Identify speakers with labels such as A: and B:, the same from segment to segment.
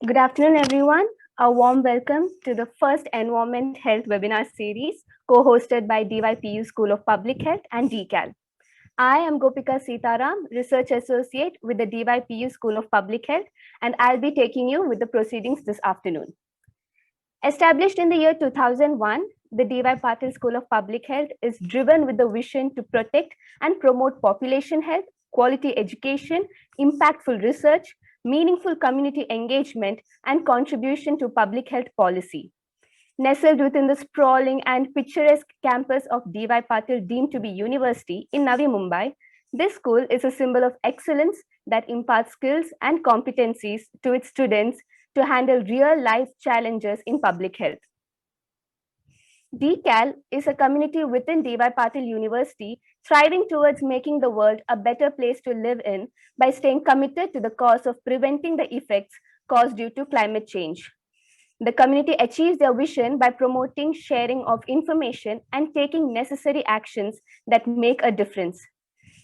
A: Good afternoon, everyone. A warm welcome to the first Environment Health webinar series co-hosted by DYPU School of Public Health and DCAL. I am Gopika Sitaram, Research Associate with the DYPU School of Public Health, and I'll be taking you with the proceedings this afternoon. Established in the year 2001, the DY Patil School of Public Health is driven with the vision to protect and promote population health, quality education, impactful research, meaningful community engagement, and contribution to public health policy. Nestled within the sprawling and picturesque campus of DY Patil deemed to be university in Navi Mumbai, this school is a symbol of excellence that imparts skills and competencies to its students to handle real-life challenges in public health. DCAL is a community within DY Patil University striving towards making the world a better place to live in by staying committed to the cause of preventing the effects caused due to climate change. The community achieves their vision by promoting sharing of information and taking necessary actions that make a difference.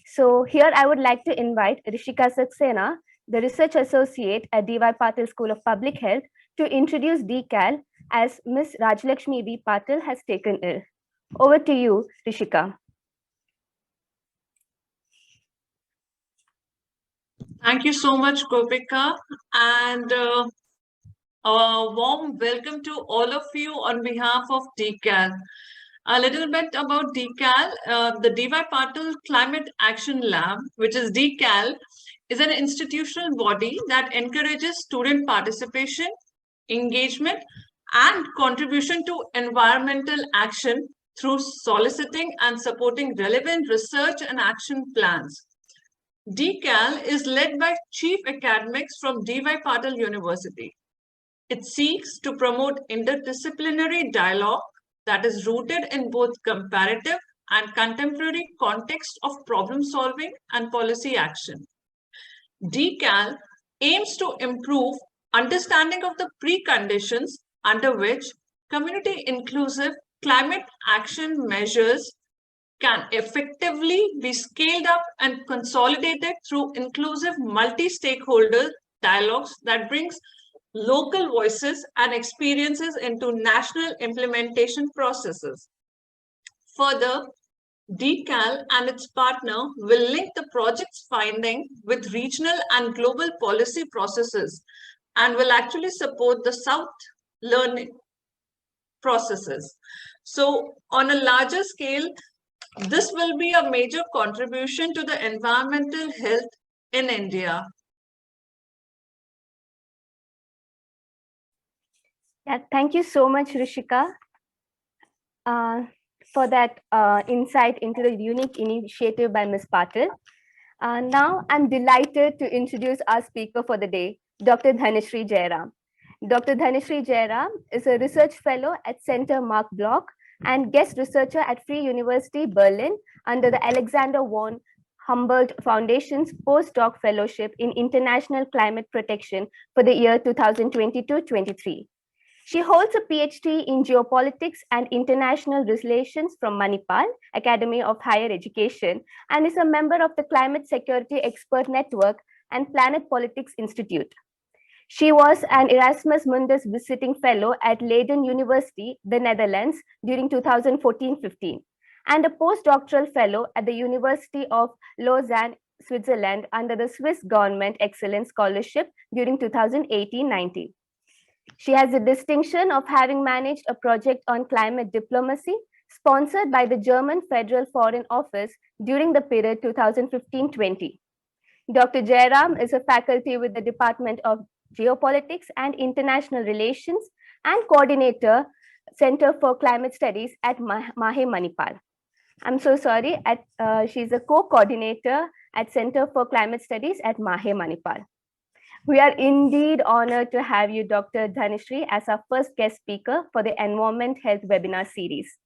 A: So here I would like to invite Rishika Saxena, the Research Associate at DY Patil School of Public Health, to introduce DCAL as Ms. Rajlakshmi V. Patil has taken ill. Over to you, Rishika.
B: Thank you so much, Gopika, and a warm welcome to all of you on behalf of DCAL. A little bit about DCAL. The DY Patil Climate Action Lab, which is DCAL, is an institutional body that encourages student participation, engagement, and contribution to environmental action through soliciting and supporting relevant research and action plans. DCAL is led by chief academics from DY Patil University. It seeks to promote interdisciplinary dialogue that is rooted in both comparative and contemporary context of problem solving and policy action. DCAL aims to improve understanding of the preconditions under which community inclusive climate action measures can effectively be scaled up and consolidated through inclusive multi-stakeholder dialogues that brings local voices and experiences into national implementation processes. Further, DCAL and its partner will link the project's finding with regional and global policy processes and will actually support the South learning processes. So on a larger scale, this will be a major contribution to the environmental health in India.
A: Yeah, thank you so much, Rishika, for that insight into the unique initiative by Ms. Patil. Now, I'm delighted to introduce our speaker for the day, Dr. Dhanashree Jairam. Dr. Dhanashree Jairam is a research fellow at Center Mark Bloch and guest researcher at Free University Berlin under the Alexander von Humboldt Foundation's postdoc fellowship in international climate protection for the year 2022-23. She holds a PhD in geopolitics and international relations from Manipal Academy of Higher Education and is a member of the Climate Security Expert Network and Planet Politics Institute. She was an Erasmus Mundus visiting fellow at Leiden University, the Netherlands, during 2014-15, and a postdoctoral fellow at the University of Lausanne, Switzerland, under the Swiss Government Excellence Scholarship during 2018-19. She has the distinction of having managed a project on climate diplomacy sponsored by the German Federal Foreign Office during the period 2015-20. Dr. Jairam is a faculty with the Department of Geopolitics and International Relations and coordinator, Center for Climate Studies at Mahe Manipal. I'm so sorry, she's a co-coordinator at Center for Climate Studies at Mahe Manipal. We are indeed honored to have you, Dr. Dhanashree, as our first guest speaker for the Environment Health webinar series.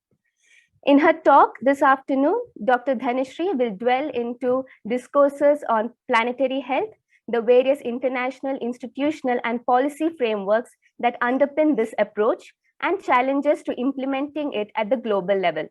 A: In her talk this afternoon, Dr. Dhanashree will dwell into discourses on planetary health, the various international, institutional, and policy frameworks that underpin this approach, and challenges to implementing it at the global level.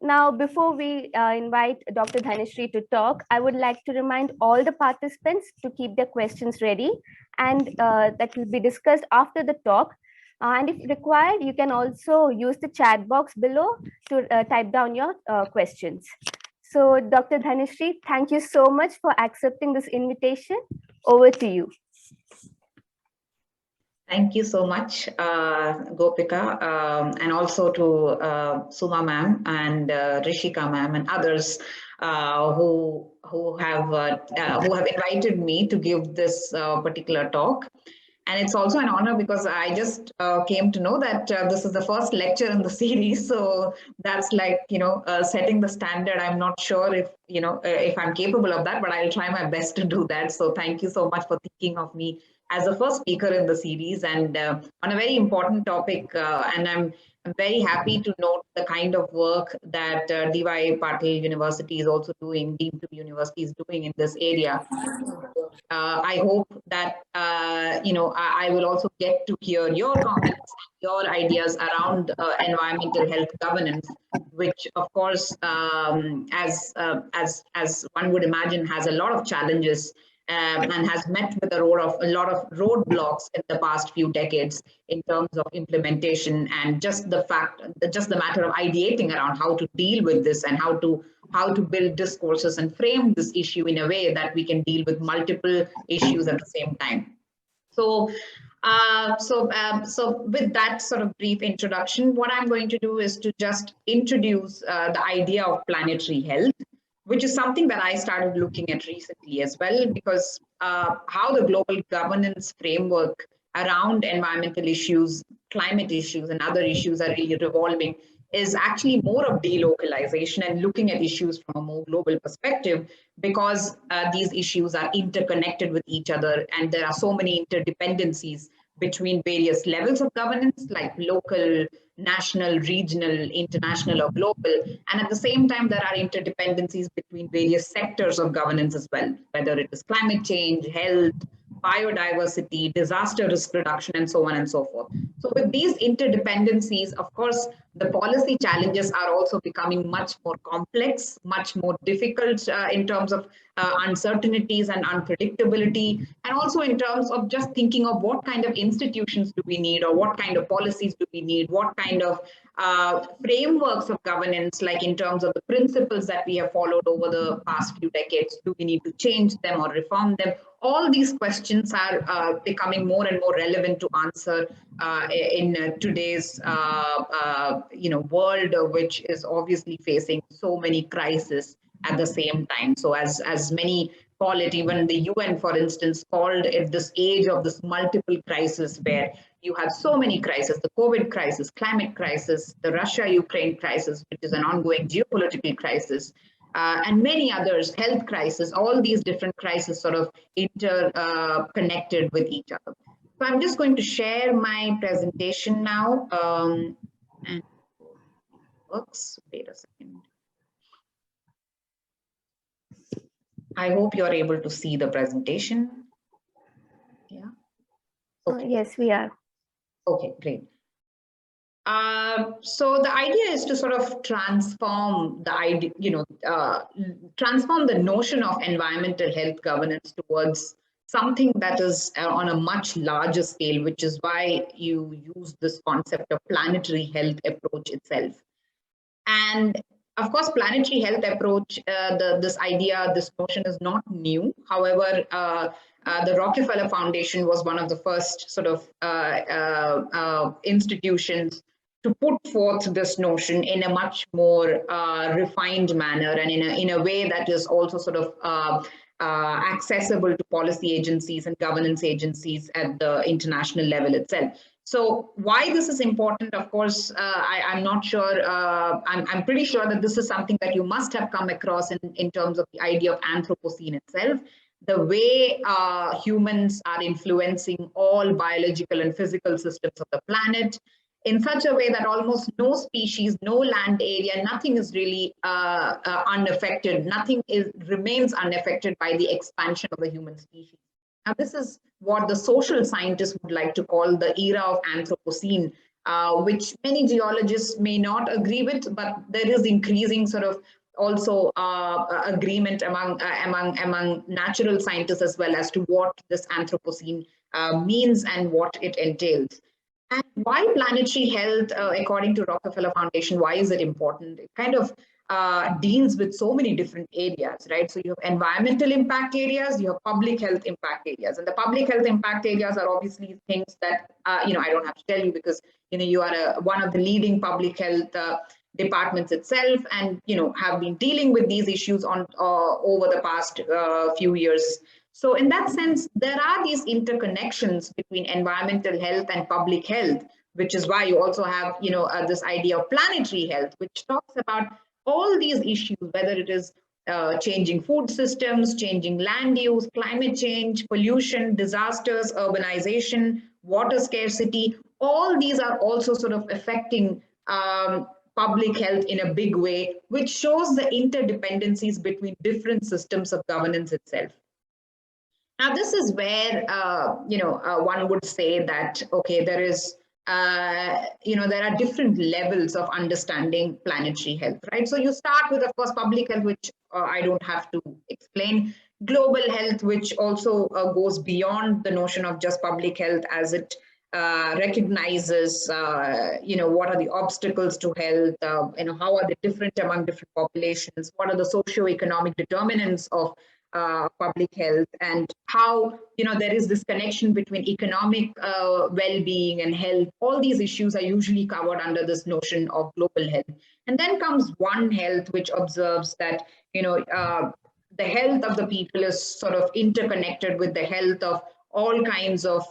A: Now, before we invite Dr. Dhanashree to talk, I would like to remind all the participants to keep their questions ready and that will be discussed after the talk. And if required, you can also use the chat box below to type down your questions. So, Dr. Dhanashree, thank you so much for accepting this invitation. Over to you.
C: Thank you so much, Gopika, and also to Suma ma'am and Rishika ma'am and others who have invited me to give this particular talk. And it's also an honor because I just came to know that this is the first lecture in the series. So that's like, setting the standard. I'm not sure if I'm capable of that, but I'll try my best to do that. So thank you so much for thinking of me as the first speaker in the series and on a very important topic. And I'm very happy to note the kind of work that DY Patil University is also doing, deemed to be university is doing in this area. I hope that I will also get to hear your comments, your ideas around environmental health governance, which, of course, as one would imagine, has a lot of challenges and has met with a lot of roadblocks in the past few decades in terms of implementation and just the matter of ideating around how to deal with this and how to build discourses and frame this issue in a way that we can deal with multiple issues at the same time. So with that sort of brief introduction, what I'm going to do is to just introduce the idea of planetary health, which is something that I started looking at recently as well, because how the global governance framework around environmental issues, climate issues, and other issues are really revolving is actually more of delocalization and looking at issues from a more global perspective, because these issues are interconnected with each other and there are so many interdependencies between various levels of governance like local, national, regional, international, or global. And at the same time, there are interdependencies between various sectors of governance as well, whether it is climate change, health, biodiversity, disaster risk reduction, and so on and so forth. So with these interdependencies, of course, the policy challenges are also becoming much more complex, much more difficult in terms of uncertainties and unpredictability, and also in terms of just thinking of what kind of institutions do we need, or what kind of policies do we need, what kind of frameworks of governance, like in terms of the principles that we have followed over the past few decades, do we need to change them or reform them? All these questions are becoming more and more relevant to answer in today's world, which is obviously facing so many crises at the same time. So as many call it, even the UN, for instance, called it this age of this multiple crisis, where you have so many crises: the COVID crisis, climate crisis, the Russia-Ukraine crisis, which is an ongoing geopolitical crisis, and many others, health crisis. All these different crises sort of interconnected with each other. So I'm just going to share my presentation now. And works. Wait a second. I hope you're able to see the presentation. Yeah.
A: Okay. Yes, we are.
C: Okay, great. So the idea is to sort of transform the idea, transform the notion of environmental health governance towards something that is on a much larger scale, which is why you use this concept of planetary health approach itself. And of course, planetary health approach, this notion is not new. However, the Rockefeller Foundation was one of the first sort of institutions to put forth this notion in a much more refined manner and in a way that is also sort of accessible to policy agencies and governance agencies at the international level itself. So why this is important, of course, I'm not sure. I'm pretty sure that this is something that you must have come across in terms of the idea of Anthropocene itself. The way humans are influencing all biological and physical systems of the planet in such a way that almost no species, no land area, nothing is really unaffected. Nothing remains unaffected by the expansion of the human species. Now, this is what the social scientists would like to call the era of Anthropocene, which many geologists may not agree with, but there is increasing sort of also agreement among natural scientists as well as to what this Anthropocene means and what it entails. And why planetary health, according to Rockefeller Foundation, why is it important? It kind of deals with so many different areas, right? So you have environmental impact areas, you have public health impact areas, and the public health impact areas are obviously things that I don't have to tell you, because you are one of the leading public health departments itself, and have been dealing with these issues on over the past few years. So in that sense, there are these interconnections between environmental health and public health, which is why you also have this idea of planetary health, which talks about all these issues, whether it is changing food systems, changing land use, climate change, pollution, disasters, urbanization, water scarcity. All these are also sort of affecting public health in a big way, which shows the interdependencies between different systems of governance itself. Now, this is where one would say that there is there are different levels of understanding planetary health, right? So you start with, of course, public health, which I don't have to explain. Global health, which also goes beyond the notion of just public health, as it recognizes, what are the obstacles to health, how are they different among different populations, what are the socio-economic determinants of public health, and how there is this connection between economic well-being and health. All these issues are usually covered under this notion of global health. And then comes One Health, which observes that the health of the people is sort of interconnected with the health of all kinds of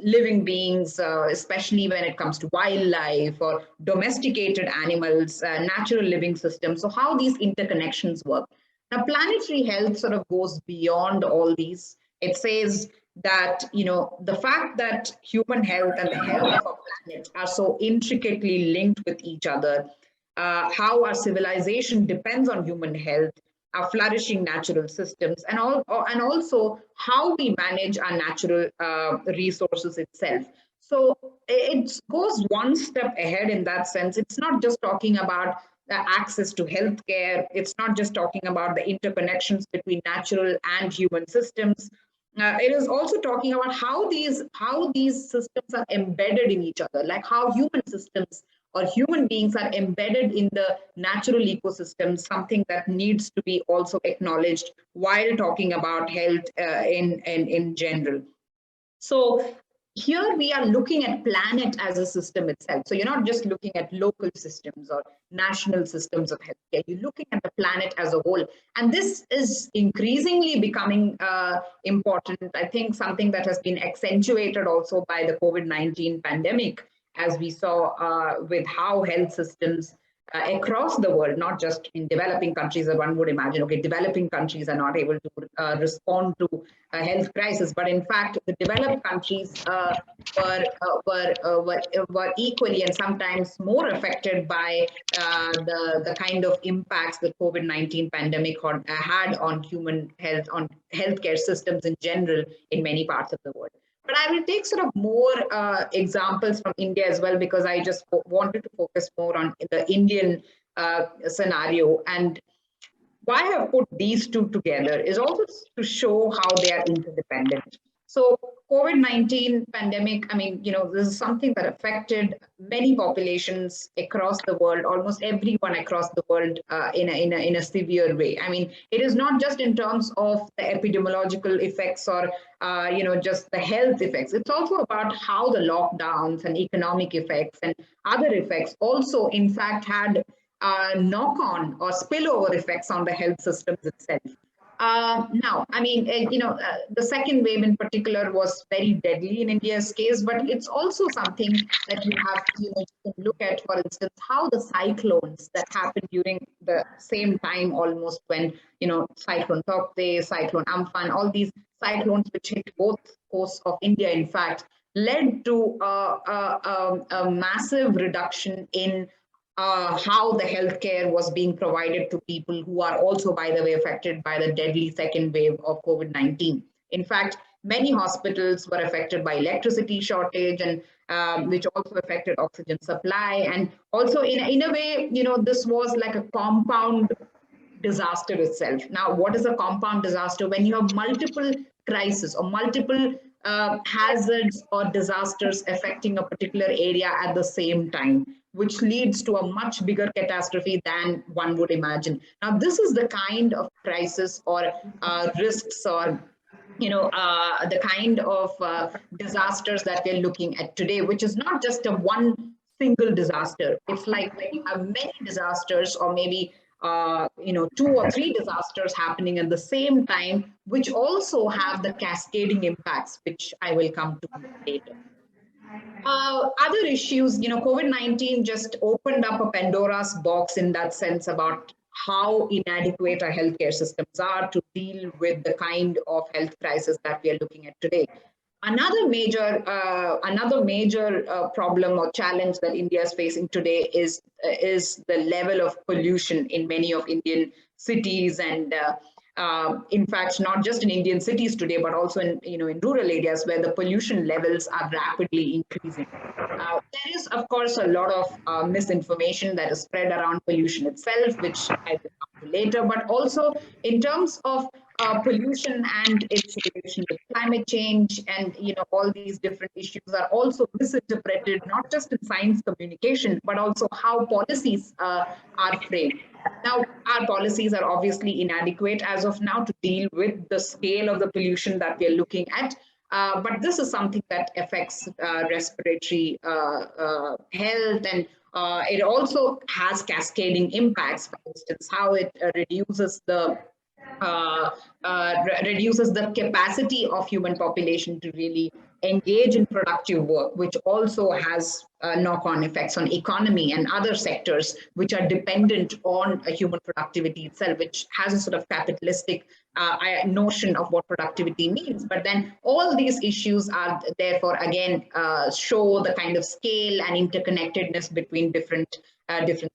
C: living beings, especially when it comes to wildlife or domesticated animals, natural living systems. So how these interconnections work. Now, planetary health sort of goes beyond all these. It says that, the fact that human health and the health of our planet are so intricately linked with each other, how our civilization depends on human health, our flourishing natural systems, and also how we manage our natural resources itself. So it goes one step ahead in that sense. It's not just talking about the access to healthcare. It's not just talking about the interconnections between natural and human systems. It is also talking about how these systems are embedded in each other, like how human systems or human beings are embedded in the natural ecosystem, something that needs to be also acknowledged while talking about health in general. So here we are looking at planet as a system itself. So you're not just looking at local systems or national systems of healthcare. You're looking at the planet as a whole. And this is increasingly becoming important. I think something that has been accentuated also by the COVID-19 pandemic, as we saw with how health systems across the world, not just in developing countries, as one would imagine, developing countries are not able to respond to a health crisis, but in fact, the developed countries were equally and sometimes more affected by the kind of impacts the COVID-19 pandemic had on human health, on healthcare systems in general in many parts of the world. But I will take sort of more examples from India as well, because I just wanted to focus more on the Indian scenario. And why I have put these two together is also to show how they are interdependent. So COVID-19 pandemic, this is something that affected many populations across the world, almost everyone across the world in a severe way. It is not just in terms of the epidemiological effects or, just the health effects. It's also about how the lockdowns and economic effects and other effects also, in fact, had knock-on or spillover effects on the health systems itself. The second wave in particular was very deadly in India's case, but it's also something that you have to look at, for instance, how the cyclones that happened during the same time almost when, Cyclone Tauktae, Cyclone Amphan, all these cyclones which hit both coasts of India, in fact, led to a massive reduction in how the healthcare was being provided to people who are also, by the way, affected by the deadly second wave of COVID-19. In fact, many hospitals were affected by electricity shortage, and which also affected oxygen supply. And also in a way, this was like a compound disaster itself. Now, what is a compound disaster? When you have multiple crises or multiple hazards or disasters affecting a particular area at the same time, which leads to a much bigger catastrophe than one would imagine. Now, this is the kind of crisis or risks or the kind of disasters that we're looking at today, which is not just a one single disaster. It's like when you have many disasters, or maybe 2 or 3 disasters happening at the same time, which also have the cascading impacts, which I will come to later. Other issues, COVID-19 just opened up a Pandora's box in that sense about how inadequate our healthcare systems are to deal with the kind of health crisis that we are looking at today. Another major problem or challenge that India is facing today is the level of pollution in many of Indian cities, and in fact, not just in Indian cities today, but also in rural areas where the pollution levels are rapidly increasing. There is, of course, a lot of misinformation that is spread around pollution itself, which I will come to later, but also in terms of pollution and its relation with climate change, and all these different issues are also misinterpreted, not just in science communication, but also how policies are framed. Now, our policies are obviously inadequate as of now to deal with the scale of the pollution that we are looking at. But this is something that affects respiratory health, and it also has cascading impacts. For instance, how it reduces the capacity of human population to really engage in productive work, which also has knock-on effects on economy and other sectors which are dependent on human productivity itself, which has a sort of capitalistic notion of what productivity means. But then all these issues are therefore again show the kind of scale and interconnectedness between different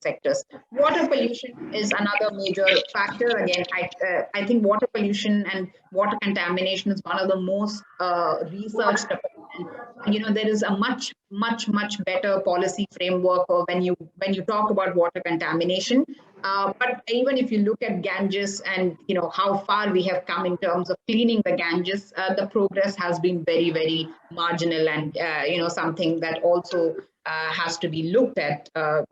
C: sectors. Water pollution is another major factor. Again, I think water pollution and water contamination is one of the most researched upon. And, there is a much better policy framework when you talk about water contamination. But even if you look at Ganges and how far we have come in terms of cleaning the Ganges, the progress has been very, very marginal, and something that also has to be looked at,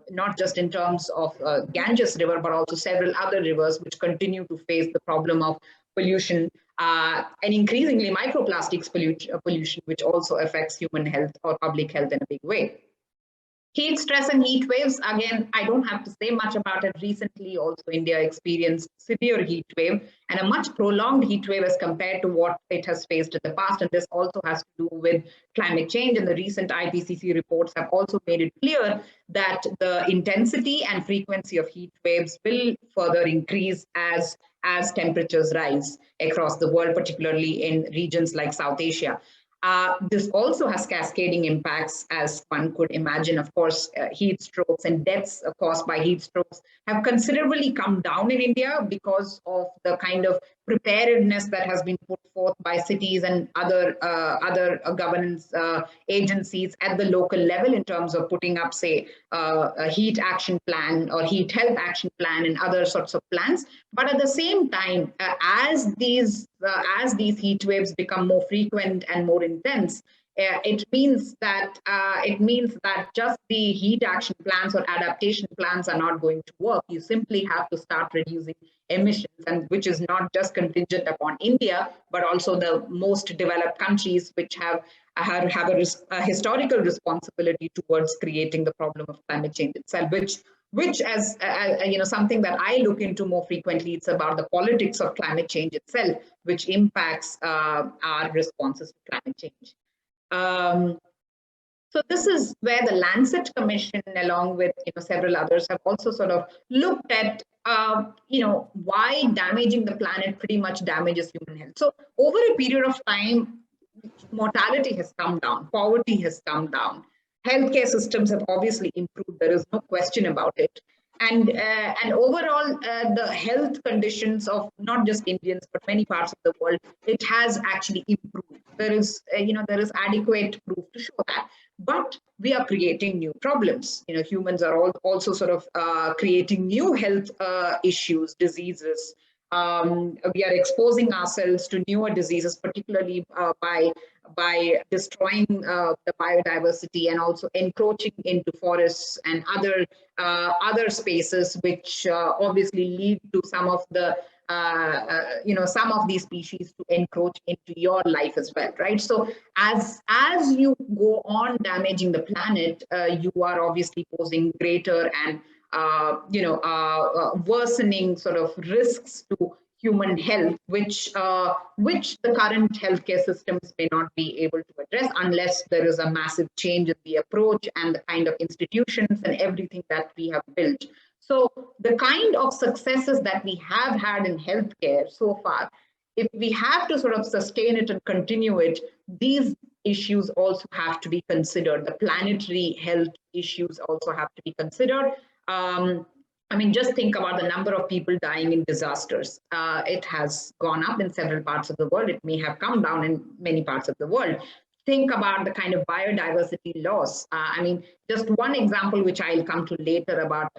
C: not just in terms of Ganges River, but also several other rivers which continue to face the problem of pollution and increasingly microplastics pollution, which also affects human health or public health in a big way. Heat stress and heat waves, again, I don't have to say much about it. Recently, also India experienced severe heat wave, and a much prolonged heat wave as compared to what it has faced in the past. And this also has to do with climate change. And the recent IPCC reports have also made it clear that the intensity and frequency of heat waves will further increase as temperatures rise across the world, particularly in regions like South Asia. This also has cascading impacts, as one could imagine. Of course, heat strokes and deaths caused by heat strokes have considerably come down in India because of the kind of preparedness that has been put forth by cities and other governance agencies at the local level in terms of putting up, say, a heat action plan or heat health action plan and other sorts of plans. But at the same time, as these heat waves become more frequent and more intense, it means that just the heat action plans or adaptation plans are not going to work. You simply have to start reducing emissions, and which is not just contingent upon India, but also the most developed countries, which have a historical responsibility towards creating the problem of climate change itself, which as something that I look into more frequently. It's about the politics of climate change itself, which impacts our responses to climate change. So this is where the Lancet Commission, along with several others, have also sort of looked at why damaging the planet pretty much damages human health. So over a period of time, mortality has come down, poverty has come down, healthcare systems have obviously improved. There is no question about it. and overall, the health conditions of not just Indians but many parts of the world, it has actually improved. There is there is adequate proof to show that. But we are creating new problems. Humans are also sort of creating new health issues, diseases. We are exposing ourselves to newer diseases, particularly by destroying the biodiversity and also encroaching into forests and other spaces, which obviously lead to some of the some of these species to encroach into your life as well, right? So as you go on damaging the planet, you are obviously posing greater and worsening sort of risks to human health, which the current healthcare systems may not be able to address unless there is a massive change in the approach and the kind of institutions and everything that we have built. So the kind of successes that we have had in healthcare so far, if we have to sort of sustain it and continue it, these issues also have to be considered. The planetary health issues also have to be considered. I mean, just think about the number of people dying in disasters. It has gone up in several parts of the world. It may have come down in many parts of the world. Think about the kind of biodiversity loss. I mean, just one example, which I'll come to later, about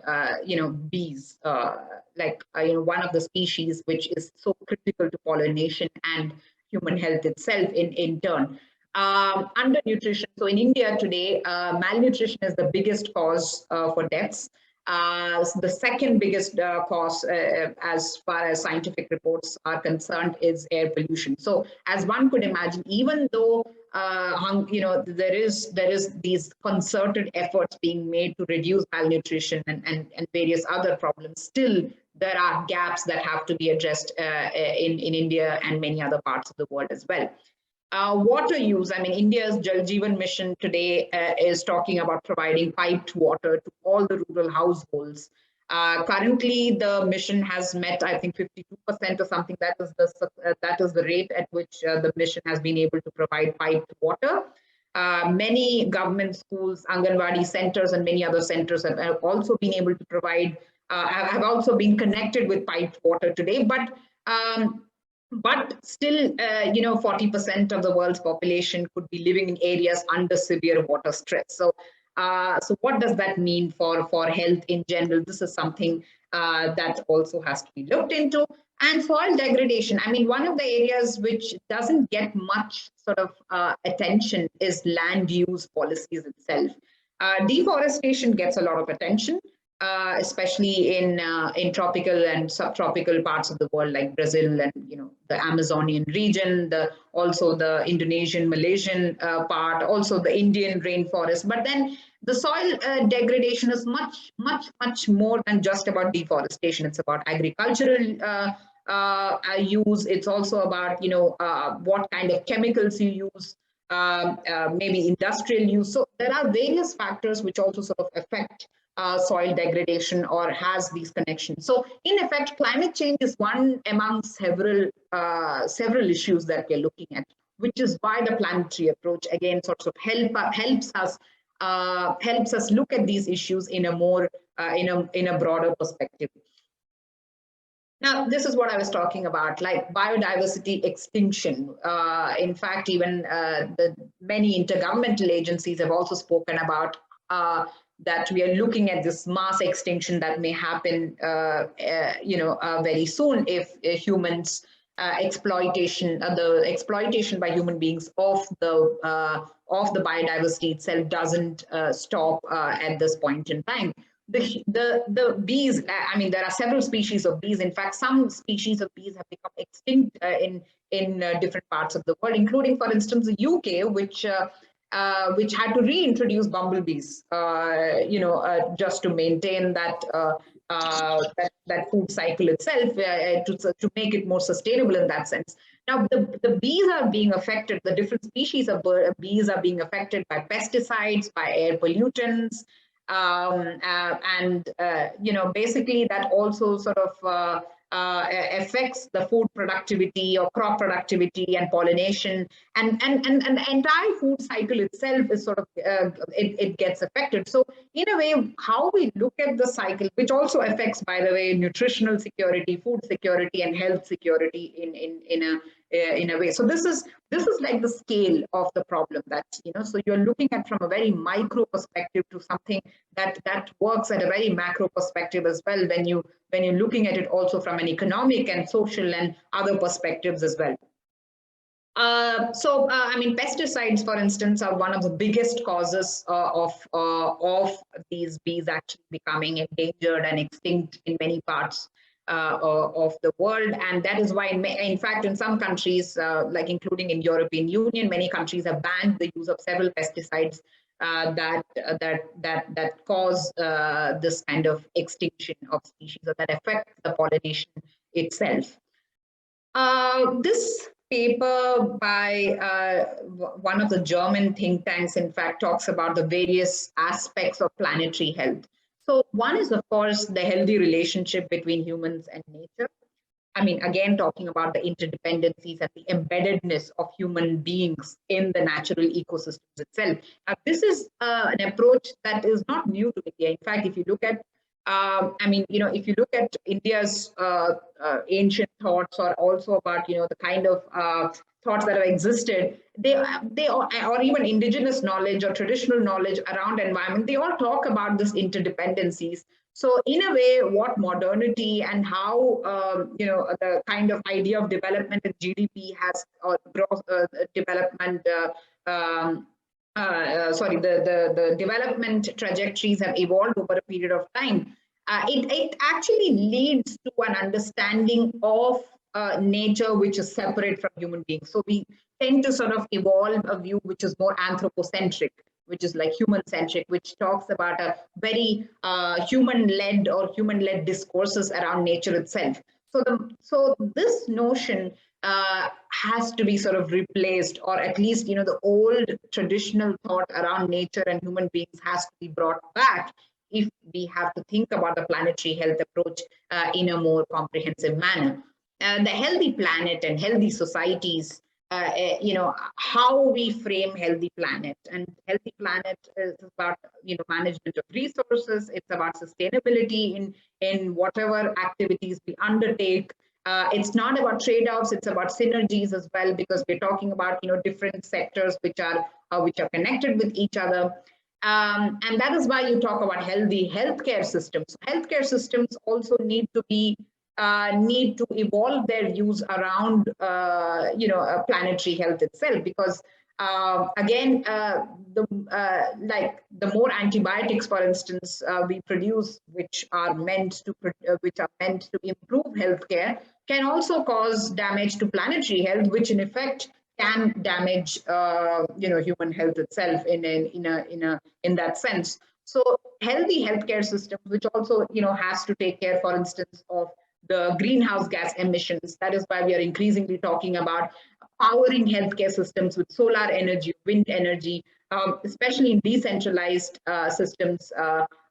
C: bees, one of the species which is so critical to pollination and human health itself in turn. Undernutrition. So in India today, malnutrition is the biggest cause for deaths. The second biggest cause, as far as scientific reports are concerned, is air pollution. So, as one could imagine, even though there is these concerted efforts being made to reduce malnutrition and various other problems, still there are gaps that have to be addressed in India and many other parts of the world as well. Water use. I mean, India's Jal Jeevan mission today is talking about providing piped water to all the rural households. Currently, the mission has met, I think, 52% or something. That is the rate at which the mission has been able to provide piped water. Many government schools, Anganwadi centers, and many other centers have also been able to provide, have also been connected with piped water today. But still, 40% of the world's population could be living in areas under severe water stress. So what does that mean for health in general? This is something that also has to be looked into. And soil degradation. I mean, one of the areas which doesn't get much sort of attention is land use policies itself. Deforestation gets a lot of attention. Especially in tropical and subtropical parts of the world, like Brazil and the Amazonian region, also the Indonesian, Malaysian part, also the Indian rainforest. But then the soil degradation is much more than just about deforestation. It's about agricultural use. It's also about what kind of chemicals you use. Maybe industrial use. So there are various factors which also sort of affect soil degradation or has these connections. So in effect, climate change is one among several issues that we're looking at, which is why the planetary approach again sort of helps us look at these issues in a more in a broader perspective. Now, this is what I was talking about, like biodiversity extinction. In fact, even the many intergovernmental agencies have also spoken about that we are looking at this mass extinction that may happen, very soon if humans the exploitation by human beings of the biodiversity itself doesn't stop at this point in time. The bees, I mean, there are several species of bees. In fact, some species of bees have become extinct in different parts of the world, including, for instance, the UK, which had to reintroduce bumblebees, just to maintain that food cycle itself, to make it more sustainable in that sense. Now, the bees are being affected. The different species of bees are being affected by pesticides, by air pollutants, basically that also sort of affects the food productivity or crop productivity and pollination, and the entire food cycle itself is sort of it gets affected. So in a way, how we look at the cycle, which also affects, by the way, nutritional security, food security, and health security in a way. So this is like the scale of the problem, that so you're looking at from a very micro perspective to something that works at a very macro perspective as well, when you're looking at it also from an economic and social and other perspectives as well. I mean, pesticides, for instance, are one of the biggest causes of these bees actually becoming endangered and extinct in many parts of the world. And that is why, in fact, in some countries, like including in European Union, many countries have banned the use of several pesticides that cause this kind of extinction of species, or that affect the pollination itself. This paper by one of the German think tanks, in fact, talks about the various aspects of planetary health. So one is, of course, the healthy relationship between humans and nature. I mean, again, talking about the interdependencies and the embeddedness of human beings in the natural ecosystems itself. This is an approach that is not new to India. In fact, if you look at I mean, if you look at India's ancient thoughts, or also about, the kind of thoughts that have existed, they or even indigenous knowledge or traditional knowledge around environment, they all talk about this interdependencies. So in a way, what modernity and how, the kind of idea of development and GDP has, or growth development, the development trajectories have evolved over a period of time. It actually leads to an understanding of nature which is separate from human beings. So we tend to sort of evolve a view which is more anthropocentric, which is like human-centric, which talks about a very human-led or human-led discourses around nature itself. So this notion has to be sort of replaced, or at least, the old traditional thought around nature and human beings has to be brought back if we have to think about the planetary health approach in a more comprehensive manner. The healthy planet and healthy societies, how we frame healthy planet. And healthy planet is about, management of resources. It's about sustainability in whatever activities we undertake. It's not about trade-offs, it's about synergies as well, because we're talking about, different sectors which are connected with each other. And that is why you talk about healthy healthcare systems. Healthcare systems also need to evolve their views around, planetary health itself, because again, the more antibiotics, for instance, we produce, which are meant to improve healthcare, can also cause damage to planetary health, which in effect can damage, human health itself in that sense. So healthy healthcare systems, which also, has to take care, for instance, of the greenhouse gas emissions. That is why we are increasingly talking about powering healthcare systems with solar energy, wind energy, especially in decentralized systems.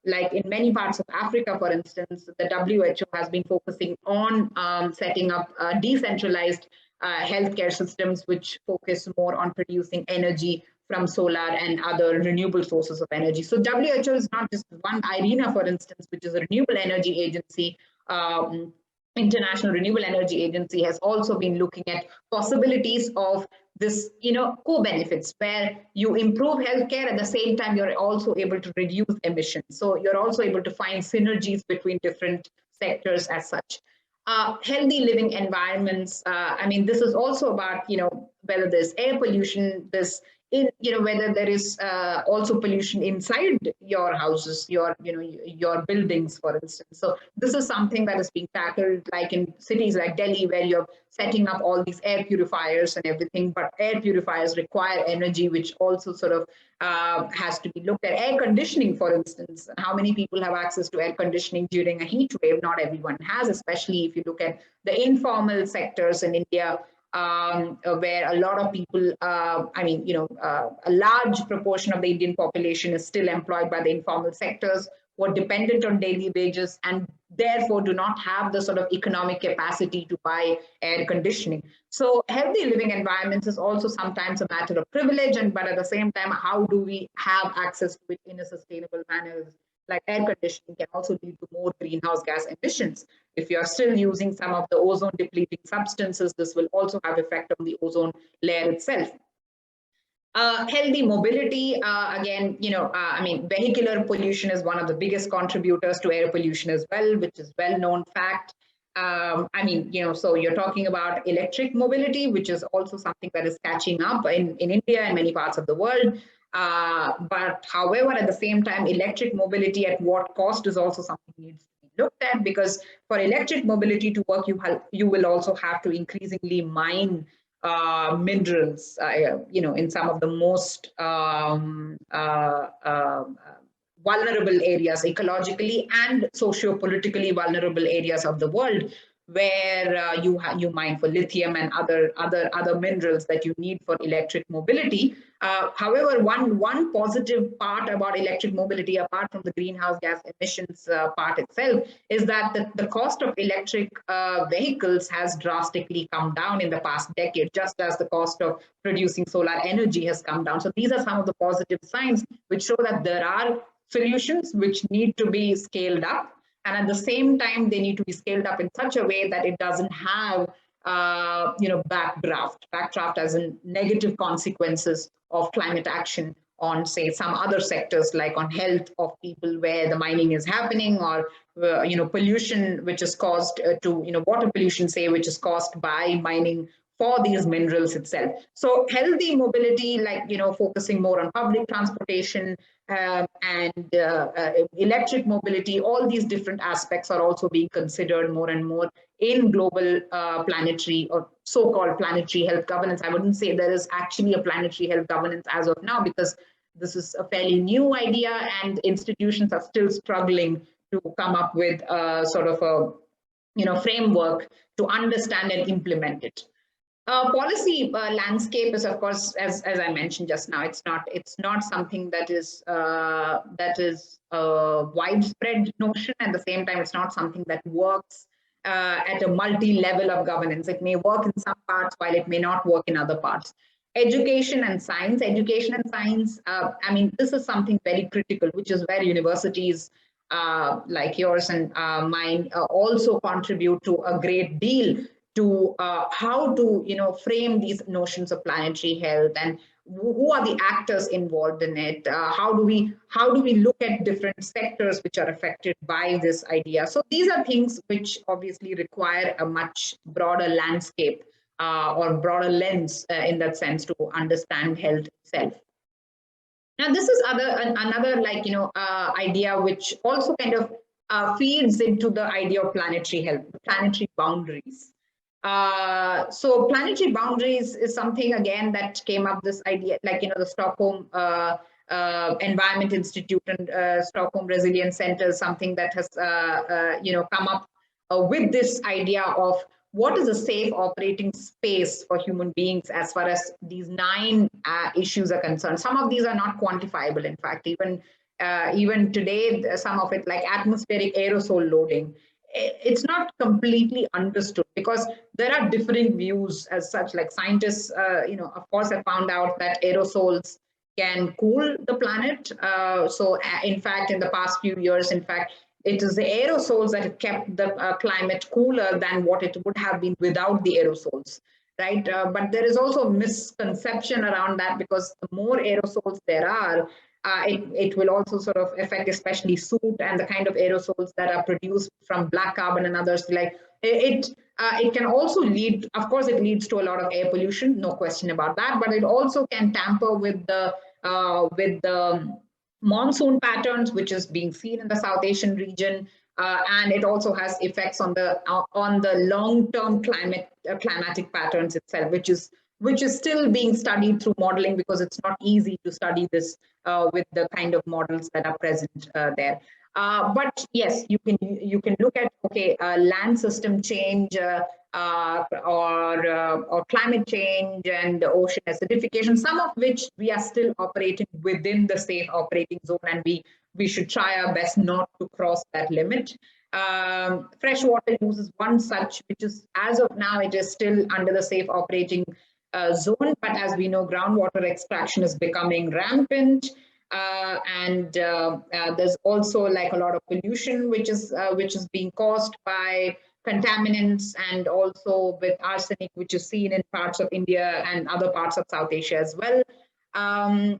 C: Like in many parts of Africa, for instance, the WHO has been focusing on setting up decentralized healthcare systems, which focus more on producing energy from solar and other renewable sources of energy. So WHO is not just one IRENA, for instance, which is a renewable energy agency. International Renewable Energy Agency has also been looking at possibilities of this, co-benefits, where you improve healthcare at the same time you're also able to reduce emissions. So you're also able to find synergies between different sectors as such. Healthy living environments. I mean, this is also about, whether there's air pollution, whether there is also pollution inside your houses, your buildings, for instance. So this is something that is being tackled, like in cities like Delhi, where you're setting up all these air purifiers and everything, but air purifiers require energy, which also sort of has to be looked at. Air conditioning, for instance, how many people have access to air conditioning during a heat wave? Not everyone has, especially if you look at the informal sectors in India, where a lot of people, a large proportion of the Indian population is still employed by the informal sectors, who are dependent on daily wages and therefore do not have the sort of economic capacity to buy air conditioning. So healthy living environments is also sometimes a matter of privilege, but at the same time, how do we have access to it in a sustainable manner? Like air conditioning can also lead to more greenhouse gas emissions. If you're still using some of the ozone depleting substances, this will also have effect on the ozone layer itself. Healthy mobility, again, I mean, vehicular pollution is one of the biggest contributors to air pollution as well, which is well-known fact. I mean, so you're talking about electric mobility, which is also something that is catching up in India and many parts of the world. But however, at the same time, electric mobility at what cost is also something needs to be looked at, because for electric mobility to work, you will also have to increasingly mine minerals, in some of the most vulnerable areas, ecologically and socio-politically vulnerable areas of the world, where you mine for lithium and other minerals that you need for electric mobility. However, one positive part about electric mobility, apart from the greenhouse gas emissions part itself, is that the cost of electric vehicles has drastically come down in the past decade, just as the cost of producing solar energy has come down. So these are some of the positive signs which show that there are solutions which need to be scaled up, and at the same time they need to be scaled up in such a way that it doesn't have backdraft as in negative consequences of climate action on, say, some other sectors, like on health of people where the mining is happening, or pollution which is caused water pollution, say, which is caused by mining for these minerals itself. So healthy mobility, like focusing more on public transportation and electric mobility, all these different aspects are also being considered more and more in global planetary or so-called planetary health governance. I wouldn't say there is actually a planetary health governance as of now, because this is a fairly new idea and institutions are still struggling to come up with a sort of a framework to understand and implement it. Policy landscape is, of course, as I mentioned just now, it's not something that is a widespread notion. At the same time, it's not something that works at a multi-level of governance. It may work in some parts while it may not work in other parts. Education and science. I mean, this is something very critical, which is where universities like yours and mine also contribute to a great deal to how to frame these notions of planetary health, and who are the actors involved in it. How do we look at different sectors which are affected by this idea? So these are things which obviously require a much broader landscape or broader lens in that sense to understand health itself. Now, this is another idea which also kind of feeds into the idea of planetary health, planetary boundaries. So planetary boundaries is something, again, that came up, this idea, the Stockholm Environment Institute and Stockholm Resilience Center is something that has come up with this idea of what is a safe operating space for human beings as far as these 9 issues are concerned. Some of these are not quantifiable. In fact, even today, some of it, like atmospheric aerosol loading, it's not completely understood, because there are differing views as such. Like scientists, of course, have found out that aerosols can cool the planet. So in fact, in the past few years, it is the aerosols that have kept the climate cooler than what it would have been without the aerosols, right? But there is also a misconception around that, because the more aerosols there are, it will also sort of affect especially soot and the kind of aerosols that are produced from black carbon and others. Like it can also lead, of course, it leads to a lot of air pollution, no question about that, but it also can tamper with the monsoon patterns, which is being seen in the South Asian region, and it also has effects on the long-term climatic patterns itself, which is still being studied through modeling, because it's not easy to study this with the kind of models that are present there. But yes, you can look at, okay, land system change or climate change and ocean acidification, some of which we are still operating within the safe operating zone, and we should try our best not to cross that limit. Freshwater use is one such, which is, as of now, it is still under the safe operating zone. But as we know, groundwater extraction is becoming rampant. And there's also like a lot of pollution, which is being caused by contaminants, and also with arsenic, which is seen in parts of India and other parts of South Asia as well.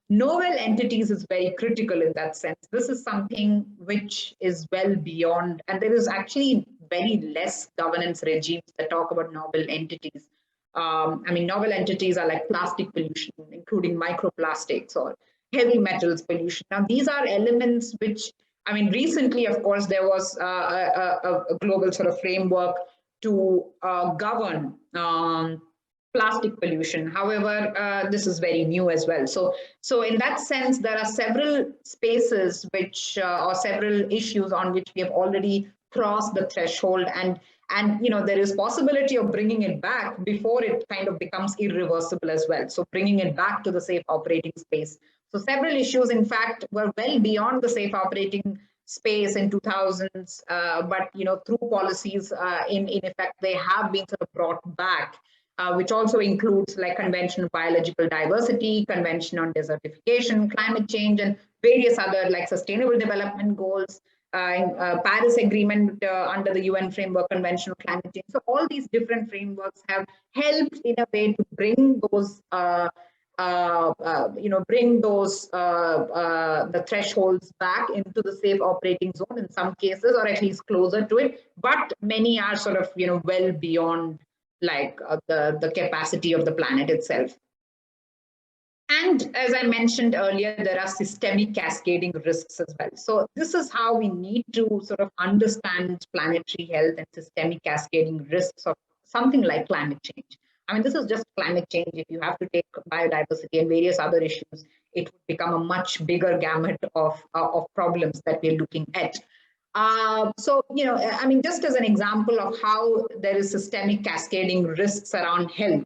C: Novel entities is very critical in that sense. This is something which is well beyond, and there is actually very less governance regimes that talk about novel entities. I mean, novel entities are like plastic pollution, including microplastics, or heavy metals pollution. Now, these are elements which, I mean, recently, of course, there was a global sort of framework to govern plastic pollution. However, this is very new as well. So in that sense, there are several spaces which, or several issues on which we have already crossed the threshold, and there is possibility of bringing it back before it kind of becomes irreversible as well. So bringing it back to the safe operating space. So several issues, in fact, were well beyond the safe operating space in 2000s, but through policies in effect, they have been sort of brought back, which also includes like Convention on Biological Diversity, Convention on Desertification, Climate Change, and various other like Sustainable Development Goals, Paris Agreement under the UN Framework Convention on Climate Change. So all these different frameworks have helped in a way to bring those the thresholds back into the safe operating zone in some cases, or at least closer to it. But many are sort of well beyond like the capacity of the planet itself. And as I mentioned earlier, there are systemic cascading risks as well. So this is how we need to sort of understand planetary health and systemic cascading risks of something like climate change. I mean, this is just climate change. If you have to take biodiversity and various other issues, it would become a much bigger gamut of problems that we're looking at. So, I mean, just as an example of how there is systemic cascading risks around health.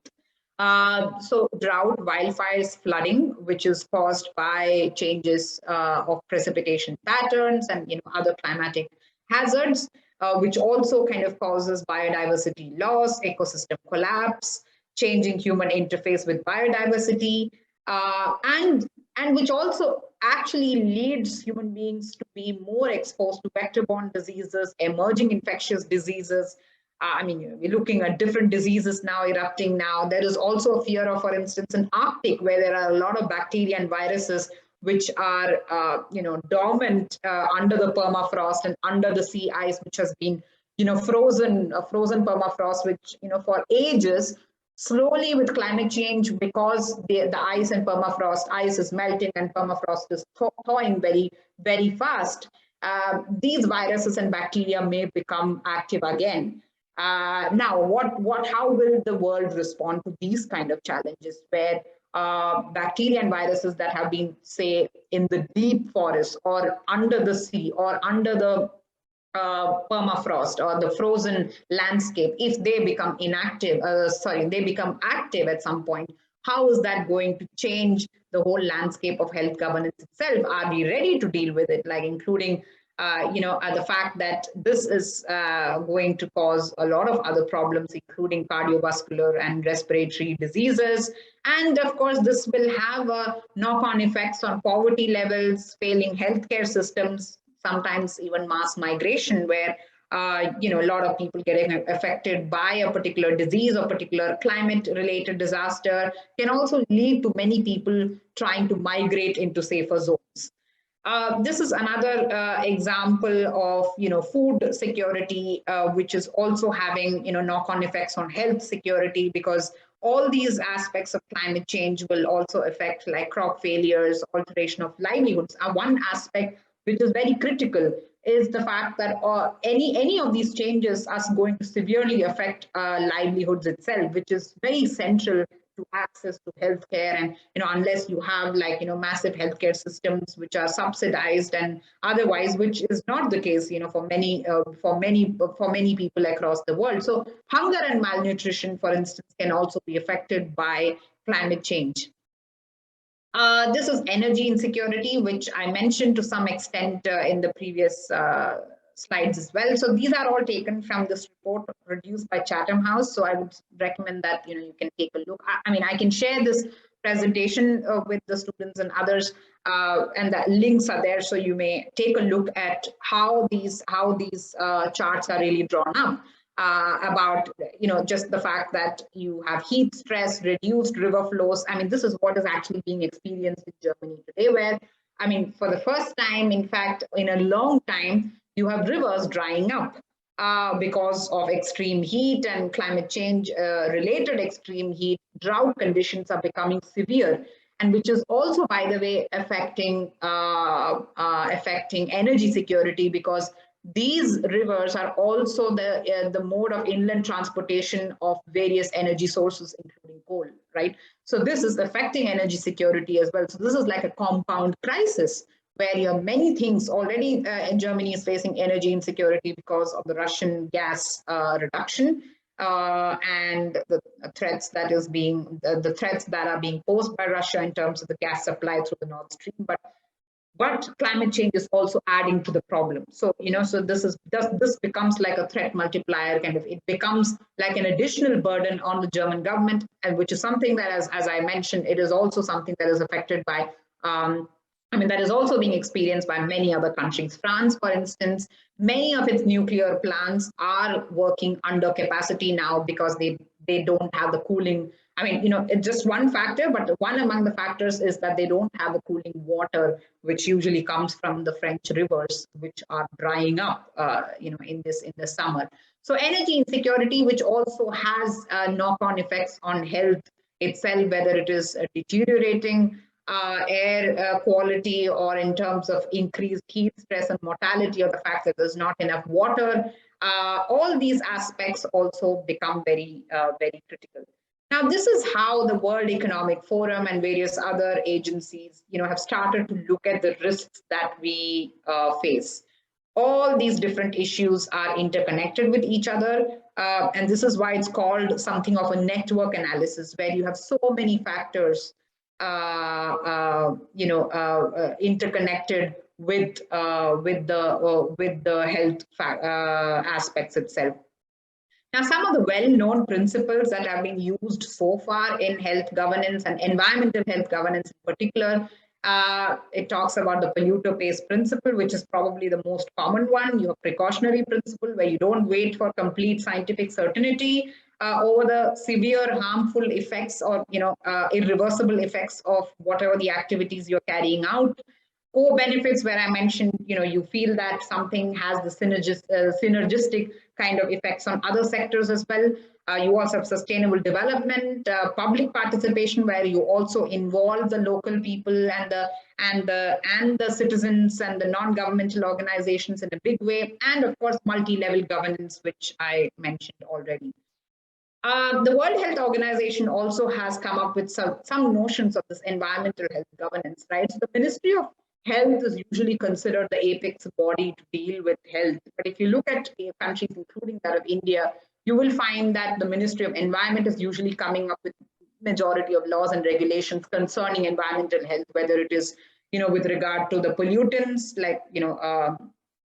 C: So drought, wildfires, flooding, which is caused by changes of precipitation patterns and other climatic hazards, which also kind of causes biodiversity loss, ecosystem collapse, changing human interface with biodiversity, and which also actually leads human beings to be more exposed to vector-borne diseases, emerging infectious diseases. I mean, we're looking at different diseases now erupting now. There is also a fear of, for instance, in Arctic, where there are a lot of bacteria and viruses which are, dormant under the permafrost and under the sea ice, which has been, frozen permafrost, which, for ages, slowly with climate change, because the ice and permafrost, ice is melting and permafrost is thawing very, very fast. These viruses and bacteria may become active again. Now, how will the world respond to these kind of challenges, where bacteria and viruses that have been, say, in the deep forest or under the sea or under the permafrost or the frozen landscape, if they become they become active at some point, how is that going to change the whole landscape of health governance itself? Are we ready to deal with it, like including the fact that this is going to cause a lot of other problems, including cardiovascular and respiratory diseases. And of course, this will have knock-on effects on poverty levels, failing healthcare systems, sometimes even mass migration, where a lot of people getting affected by a particular disease or particular climate-related disaster can also lead to many people trying to migrate into safer zones. This is another example of food security, which is also having knock-on effects on health security, because all these aspects of climate change will also affect like crop failures, alteration of livelihoods. One aspect which is very critical is the fact that any of these changes are going to severely affect livelihoods itself, which is very central to access to healthcare. And unless you have like massive healthcare systems which are subsidized and otherwise, which is not the case for many people across the world. So hunger and malnutrition, for instance, can also be affected by climate change. This is energy insecurity, which I mentioned to some extent in the previous slides as well. So these are all taken from this report produced by Chatham House. So I would recommend that you can take a look. I mean, I can share this presentation with the students and others, and the links are there, so you may take a look at how these charts are really drawn up. About just the fact that you have heat stress, reduced river flows. I mean, this is what is actually being experienced in Germany today, where, I mean, for the first time, in fact, in a long time, you have rivers drying up because of extreme heat and climate change related extreme heat. Drought conditions are becoming severe, and which is also, by the way, affecting energy security, because these rivers are also the mode of inland transportation of various energy sources, including coal, right? So this is affecting energy security as well. So this is like a compound crisis where you have many things already. Germany is facing energy insecurity because of the Russian gas reduction and the threats that is being the threats that are being posed by Russia in terms of the gas supply through the Nord Stream, but climate change is also adding to the problem. So so this becomes like a threat multiplier kind of. It becomes like an additional burden on the German government, and which is something that, as I mentioned, it is also something that is affected by that is also being experienced by many other countries. France, for instance, many of its nuclear plants are working under capacity now because they don't have the cooling. I mean, it's just one factor, but one among the factors is that they don't have the cooling water, which usually comes from the French rivers, which are drying up, in the summer. So energy insecurity, which also has knock-on effects on health itself, whether it is deteriorating air quality, or in terms of increased heat stress and mortality, or the fact that there's not enough water. All these aspects also become very, very critical. Now, this is how the World Economic Forum and various other agencies, have started to look at the risks that we face. All these different issues are interconnected with each other. And this is why it's called something of a network analysis, where you have so many factors interconnected with the health aspects itself. Now, some of the well-known principles that have been used so far in health governance and environmental health governance in particular, it talks about the polluter pays principle, which is probably the most common one. You have precautionary principle, where you don't wait for complete scientific certainty over the severe harmful effects, or irreversible effects of whatever the activities you're carrying out. Co-benefits, where I mentioned, you feel that something has the synergistic kind of effects on other sectors as well. You also have sustainable development, public participation, where you also involve the local people and the citizens and the non-governmental organizations in a big way, and of course multi-level governance, which I mentioned already. The World Health Organization also has come up with some notions of this environmental health governance, right? So the Ministry of Health is usually considered the apex body to deal with health. But if you look at countries, including that of India, you will find that the Ministry of Environment is usually coming up with majority of laws and regulations concerning environmental health, whether it is, with regard to the pollutants, like,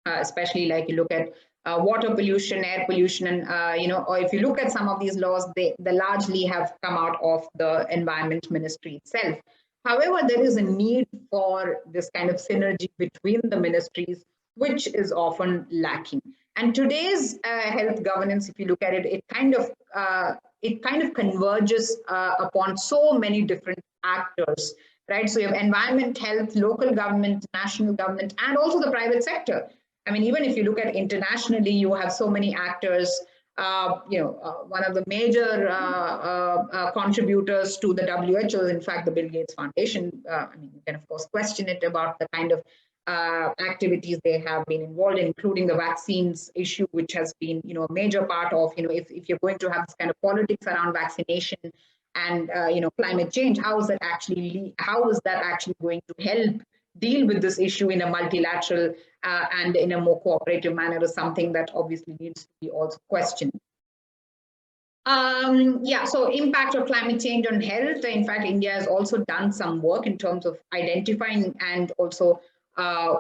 C: especially like you look at water pollution, air pollution, and or if you look at some of these laws, they largely have come out of the Environment Ministry itself. However, there is a need for this kind of synergy between the ministries, which is often lacking. And today's health governance, if you look at it, it kind of converges upon so many different actors, right? So you have environment, health, local government, national government, and also the private sector. I mean, even if you look at internationally, you have so many actors. One of the major contributors to the WHO is, in fact, the Bill Gates Foundation. I mean, you can, of course, question it about the kind of activities they have been involved in, including the vaccines issue, which has been, a major part of, if you're going to have this kind of politics around vaccination and, climate change, how is that actually going to help deal with this issue in a multilateral and in a more cooperative manner, is something that obviously needs to be also questioned. Yeah, so impact of climate change on health. In fact, India has also done some work in terms of identifying and also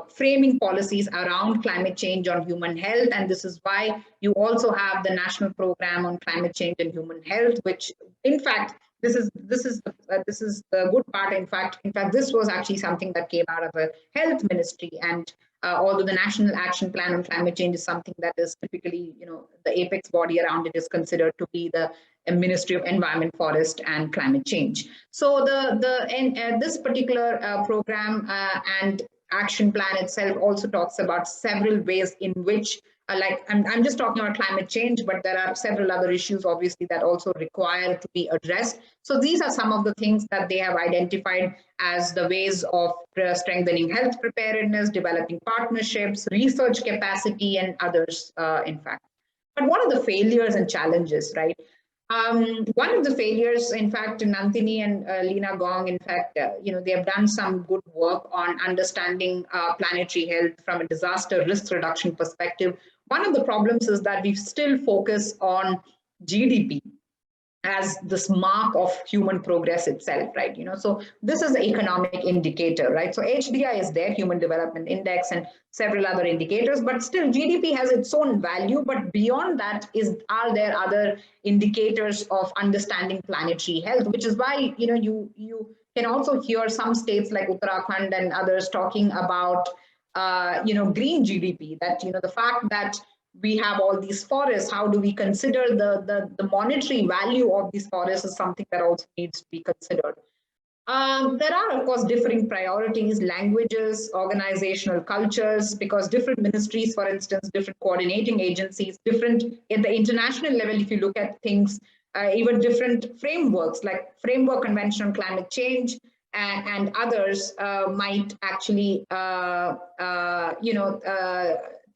C: framing policies around climate change on human health. And this is why you also have the National Program on Climate Change and Human Health, which, in fact, this is the good part. In fact, this was actually something that came out of a health ministry, and although the National Action Plan on Climate Change is something that is typically, the apex body around it is considered to be the Ministry of Environment, Forest, and Climate Change. So this particular program and action plan itself also talks about several ways in which like I'm just talking about climate change, but there are several other issues obviously that also require to be addressed. So these are some of the things that they have identified as the ways of strengthening health preparedness, developing partnerships, research capacity, and others, in fact. But what are the failures and challenges, right? One of the failures, in fact, Nandini and Lena Gong, in fact, they have done some good work on understanding planetary health from a disaster risk reduction perspective. One of the problems is that we still focus on GDP as this mark of human progress itself, right? So this is the economic indicator, right? So HDI is there, Human Development Index, and several other indicators, but still GDP has its own value. But beyond that, are there other indicators of understanding planetary health, which is why you can also hear some states like Uttarakhand and others talking about green GDP, that the fact that we have all these forests, how do we consider the monetary value of these forests is something that also needs to be considered. There are, of course, differing priorities, languages, organizational cultures, because different ministries, for instance, different coordinating agencies, different at the international level, if you look at things, even different frameworks like Framework Convention on Climate Change and others might actually,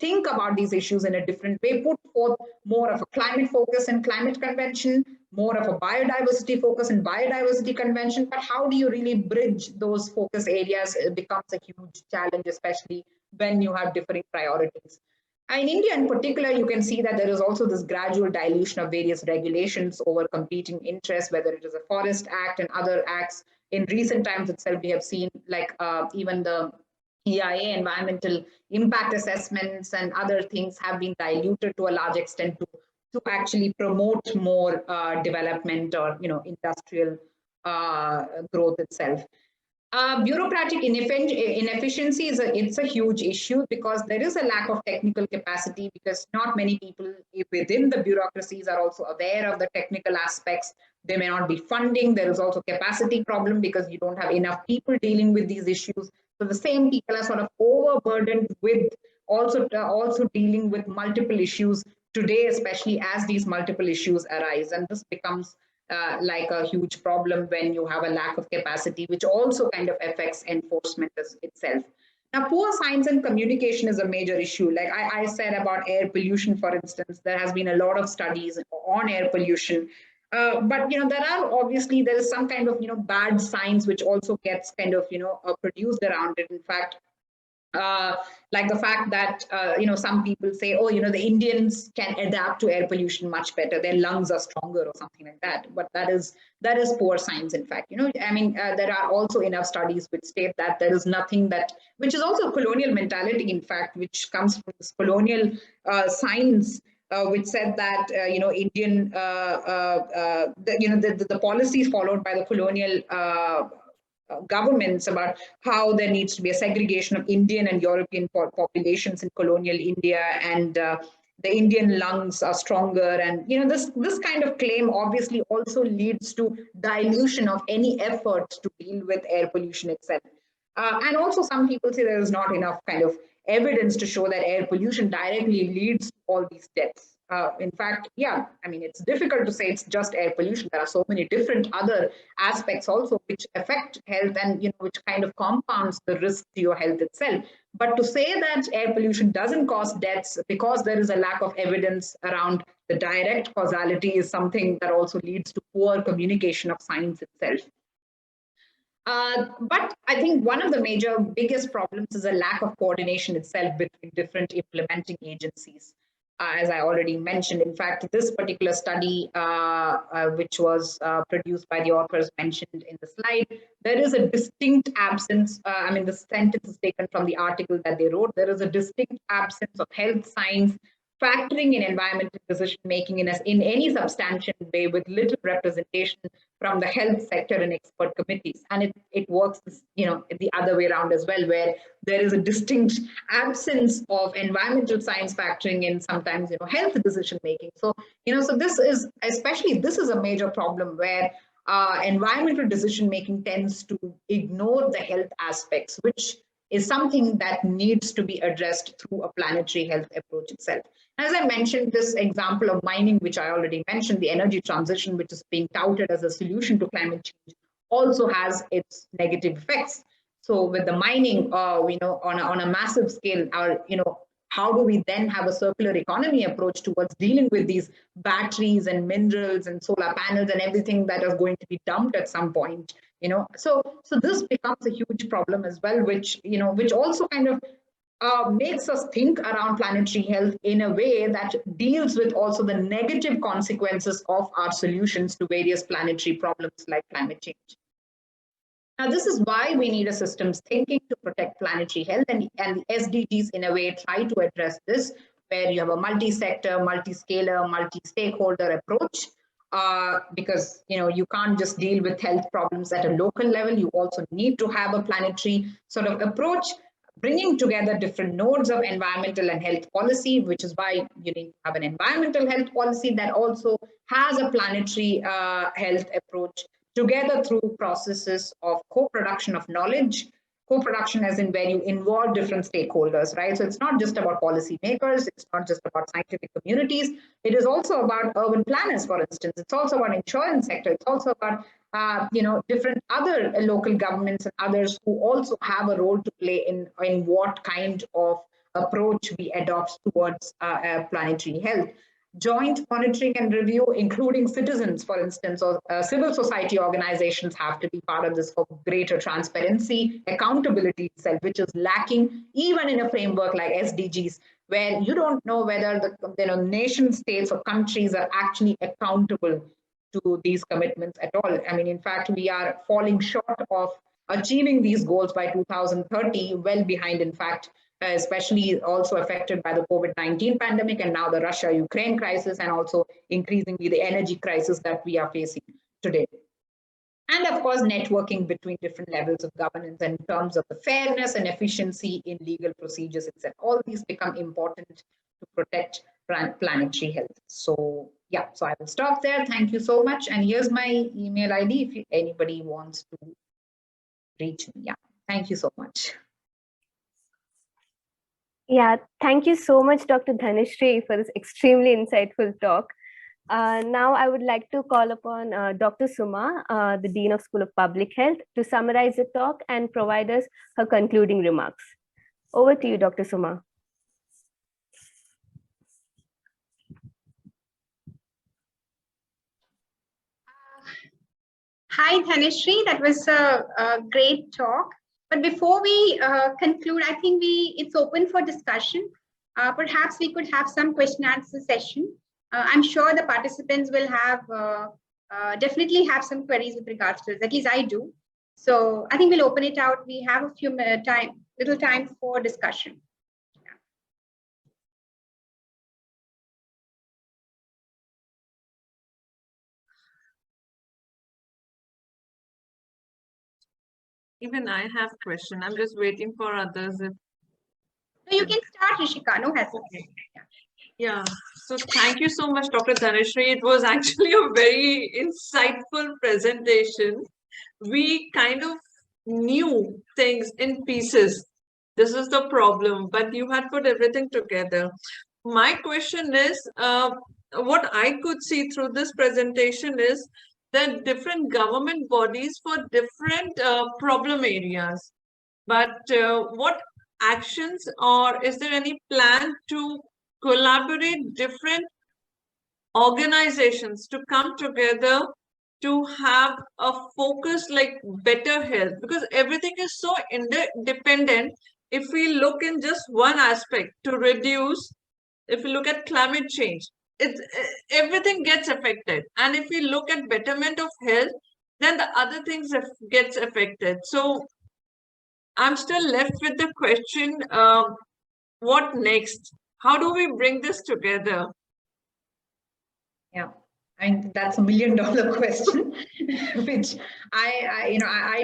C: think about these issues in a different way, put forth more of a climate focus in Climate Convention, more of a biodiversity focus in Biodiversity Convention. But how do you really bridge those focus areas? It becomes a huge challenge, especially when you have differing priorities. And in India in particular, you can see that there is also this gradual dilution of various regulations over competing interests, whether it is a Forest Act and other acts. In recent times itself, we have seen like even the EIA, environmental impact assessments, and other things have been diluted to a large extent to actually promote more development or industrial growth itself. Bureaucratic inefficiency it's a huge issue, because there is a lack of technical capacity, because not many people within the bureaucracies are also aware of the technical aspects. There may not be funding. There is also capacity problem, because you don't have enough people dealing with these issues. So the same people are sort of overburdened with also dealing with multiple issues today, especially as these multiple issues arise. And this becomes like a huge problem when you have a lack of capacity, which also kind of affects enforcement itself. Now, poor science and communication is a major issue. Like I said about air pollution, for instance, there has been a lot of studies on air pollution. But there is some kind of bad science which also gets kind of produced around it. In fact, like the fact that some people say, oh, the Indians can adapt to air pollution much better, their lungs are stronger or something like that. But that is poor science. In fact, there are also enough studies which state that there is nothing that, which is also a colonial mentality, in fact, which comes from this colonial science. Which said that Indian the policies followed by the colonial governments about how there needs to be a segregation of Indian and European populations in colonial India, and the Indian lungs are stronger. And this kind of claim obviously also leads to dilution of any efforts to deal with air pollution itself. And also some people say there is not enough kind of evidence to show that air pollution directly leads to all these deaths. In fact, yeah, I mean, it's difficult to say it's just air pollution. There are so many different other aspects also which affect health, and which kind of compounds the risk to your health itself. But to say that air pollution doesn't cause deaths because there is a lack of evidence around the direct causality is something that also leads to poor communication of science itself. But I think one of the biggest problems is a lack of coordination itself between different implementing agencies. as I already mentioned. In fact, this particular study, which was produced by the authors mentioned in the slide, there is a distinct absence. I mean, the sentence is taken from the article that they wrote. There is a distinct absence of health science factoring in environmental decision making in any substantial way, with little representation from the health sector and expert committees. And it works, the other way around as well, where there is a distinct absence of environmental science factoring in sometimes, health decision making. So, so this is a major problem where environmental decision making tends to ignore the health aspects, which is something that needs to be addressed through a planetary health approach itself. As I mentioned, this example of mining, which I already mentioned, the energy transition, which is being touted as a solution to climate change, also has its negative effects. So with the mining, on a massive scale, how do we then have a circular economy approach towards dealing with these batteries and minerals and solar panels and everything that is going to be dumped at some point? So this becomes a huge problem as well, which also kind of makes us think around planetary health in a way that deals with also the negative consequences of our solutions to various planetary problems like climate change. Now, this is why we need a systems thinking to protect planetary health, and the SDGs in a way try to address this, where you have a multi-sector, multi-scalar, multi-stakeholder approach. Because you can't just deal with health problems at a local level. You also need to have a planetary sort of approach, bringing together different nodes of environmental and health policy, which is why you need to have an environmental health policy that also has a planetary health approach, together through processes of co-production of knowledge. Co-production as in where you involve different stakeholders, right? So it's not just about policymakers, it's not just about scientific communities, it is also about urban planners, for instance. It's also about insurance sector, it's also about different other local governments and others who also have a role to play in what kind of approach we adopt towards planetary health. Joint monitoring and review, including citizens, for instance, or civil society organizations, have to be part of this for greater transparency, accountability itself, which is lacking even in a framework like SDGs, where you don't know whether the nation states or countries are actually accountable to these commitments at all. I mean, in fact, we are falling short of achieving these goals by 2030, well behind, in fact, especially also affected by the COVID-19 pandemic and now the Russia-Ukraine crisis, and also increasingly the energy crisis that we are facing today. And of course, networking between different levels of governance in terms of the fairness and efficiency in legal procedures itself. All these become important to protect planetary health. So yeah, so I will stop there. Thank you so much. And here's my email ID if anybody wants to reach me. Yeah, thank you so much.
A: Yeah, thank you so much, Dr. Dhanashree, for this extremely insightful talk. Now I would like to call upon Dr. Suma, the Dean of School of Public Health, to summarize the talk and provide us her concluding remarks. Over to you, Dr. Suma.
D: Hi, Dhanashree. That was a great talk. But before we conclude, I think it's open for discussion. Perhaps we could have some question answer session. I'm sure the participants will have definitely have some queries with regards to this. At least I do. So I think we'll open it out. We have a few little time for discussion.
B: Even I have question. I'm just waiting for others.
D: No, you can start, Rishika. No hesitation.
B: Yeah. So thank you so much, Dr. Dhanashree. It was actually a very insightful presentation. We kind of knew things in pieces. This is the problem, but you had put everything together. My question is, what I could see through this presentation is that different government bodies for different problem areas. But what actions, or is there any plan to collaborate different organizations to come together to have a focus like better health? Because everything is so independent. If we look in just one aspect to reduce if you look at climate change, it's everything gets affected. And if we look at betterment of health, then the other things gets affected. So I'm still left with the question, what next? How do we bring this together?
C: Yeah, I mean, that's $1 million question, which I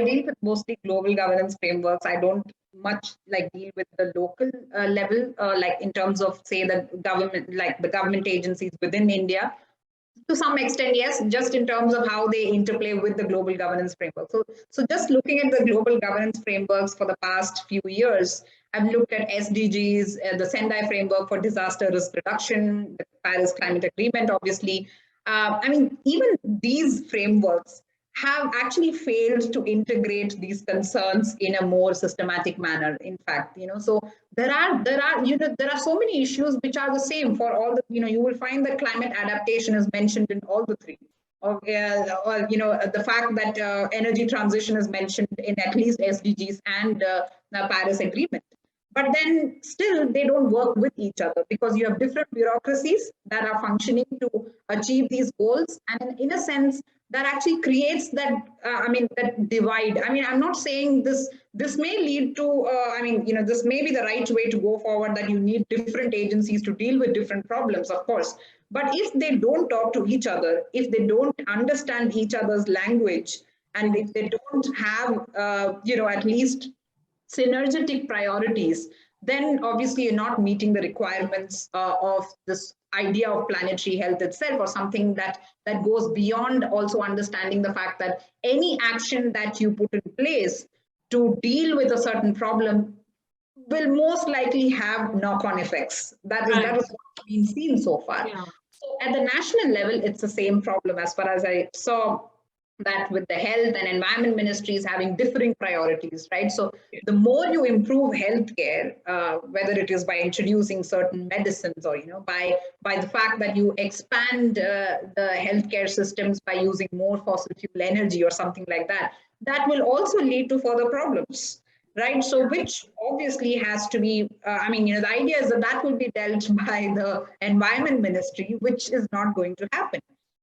C: deal with mostly global governance frameworks. I don't much like deal with the local level, like in terms of say the government, like the government agencies within India. To some extent, yes, just in terms of how they interplay with the global governance framework. So just looking at the global governance frameworks for the past few years, I've looked at SDGs, the Sendai framework for disaster risk reduction, the Paris Climate Agreement, obviously. I mean, even these frameworks have actually failed to integrate these concerns in a more systematic manner. In fact, so there are so many issues which are the same for all the, you will find that climate adaptation is mentioned in all the three. Or the fact that energy transition is mentioned in at least SDGs and the Paris Agreement. But then still they don't work with each other because you have different bureaucracies that are functioning to achieve these goals. And in a sense, that actually creates that, that divide. I mean, I'm not saying this may lead to, this may be the right way to go forward, that you need different agencies to deal with different problems, of course. But if they don't talk to each other, if they don't understand each other's language, and if they don't have, at least synergetic priorities, then obviously you're not meeting the requirements of this idea of planetary health itself, or something that goes beyond also understanding the fact that any action that you put in place to deal with a certain problem will most likely have knock-on effects. That is what's been seen so far.
B: Yeah.
C: So at the national level, it's the same problem as far as I saw, that with the health and environment ministries having differing priorities, right? So the more you improve healthcare, whether it is by introducing certain medicines, or by the fact that you expand the healthcare systems by using more fossil fuel energy or something like that, that will also lead to further problems, right? So which obviously has to be, the idea is that will be dealt by the environment ministry, which is not going to happen.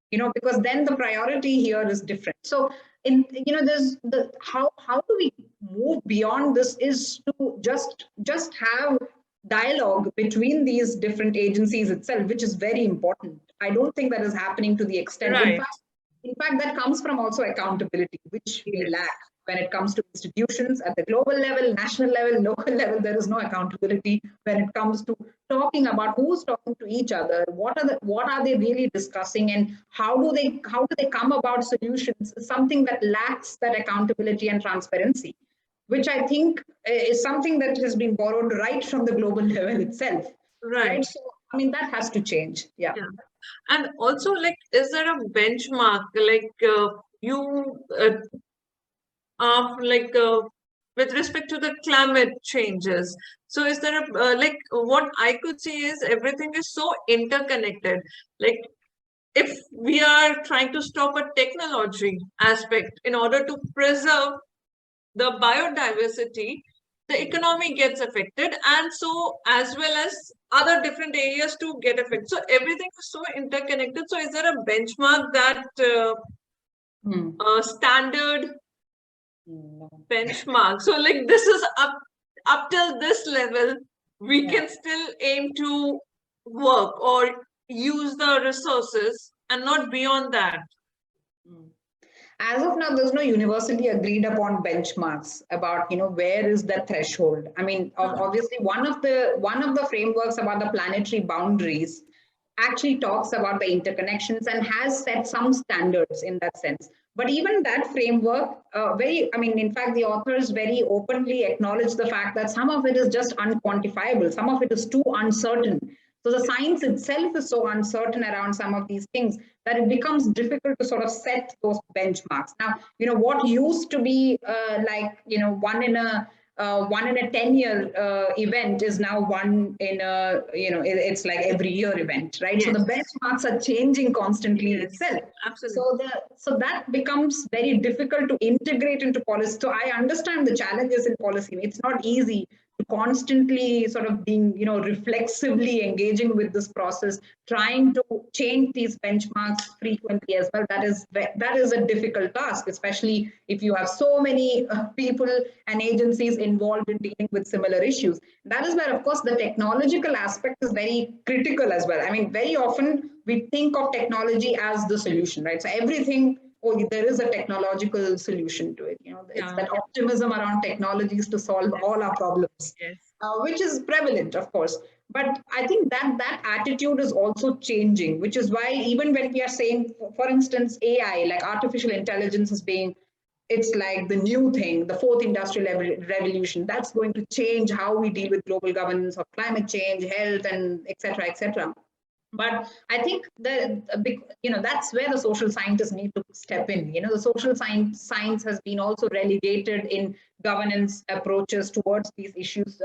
C: Because then the priority here is different. So there's how do we move beyond this is to just have dialogue between these different agencies itself, which is very important. I don't think that is happening to the extent.
B: Right.
C: In fact, that comes from also accountability, which we lack. When it comes to institutions at the global level, national level, local level, there is no accountability when it comes to talking about who's talking to each other, what are they really discussing, and how do they come about solutions. Something that lacks that accountability and transparency, which I think is something that has been borrowed right from the global level itself. Right. So that has to change. Yeah.
B: And also, like, is there a benchmark, like with respect to the climate changes? So is there a what I could see is everything is so interconnected. Like, if we are trying to stop a technology aspect in order to preserve the biodiversity, the economy gets affected, and so as well as other different areas to get affected. So everything is so interconnected. So is there a benchmark, that standard benchmark? So like, this is up till this level, we can still aim to work or use the resources, and not beyond that.
C: As of now, there's no universally agreed upon benchmarks about where is the threshold. I mean, obviously one of the frameworks about the planetary boundaries actually talks about the interconnections and has set some standards in that sense. But even that framework, in fact, the authors very openly acknowledge the fact that some of it is just unquantifiable, some of it is too uncertain. So the science itself is so uncertain around some of these things that it becomes difficult to sort of set those benchmarks. Now, what used to be one in a 10-year event is now one in a, it's like every year event, right? Yes. So the benchmarks are changing constantly itself.
B: Absolutely.
C: So that becomes very difficult to integrate into policy. So I understand the challenges in policy. It's not easy constantly sort of being, reflexively engaging with this process, trying to change these benchmarks frequently as well. That is a difficult task, especially if you have so many people and agencies involved in dealing with similar issues. That is where, of course, the technological aspect is very critical as well. I mean, very often we think of technology as the solution, right? So everything, there is a technological solution to it. It's that optimism around technologies to solve all our problems, which is prevalent, of course. But I think that attitude is also changing, which is why even when we are saying, for instance, AI, like artificial intelligence is being, it's like the new thing, the fourth industrial revolution, that's going to change how we deal with global governance of climate change, health, and et cetera, et cetera. But I think that's where the social scientists need to step in. The social science has been also relegated in governance approaches towards these issues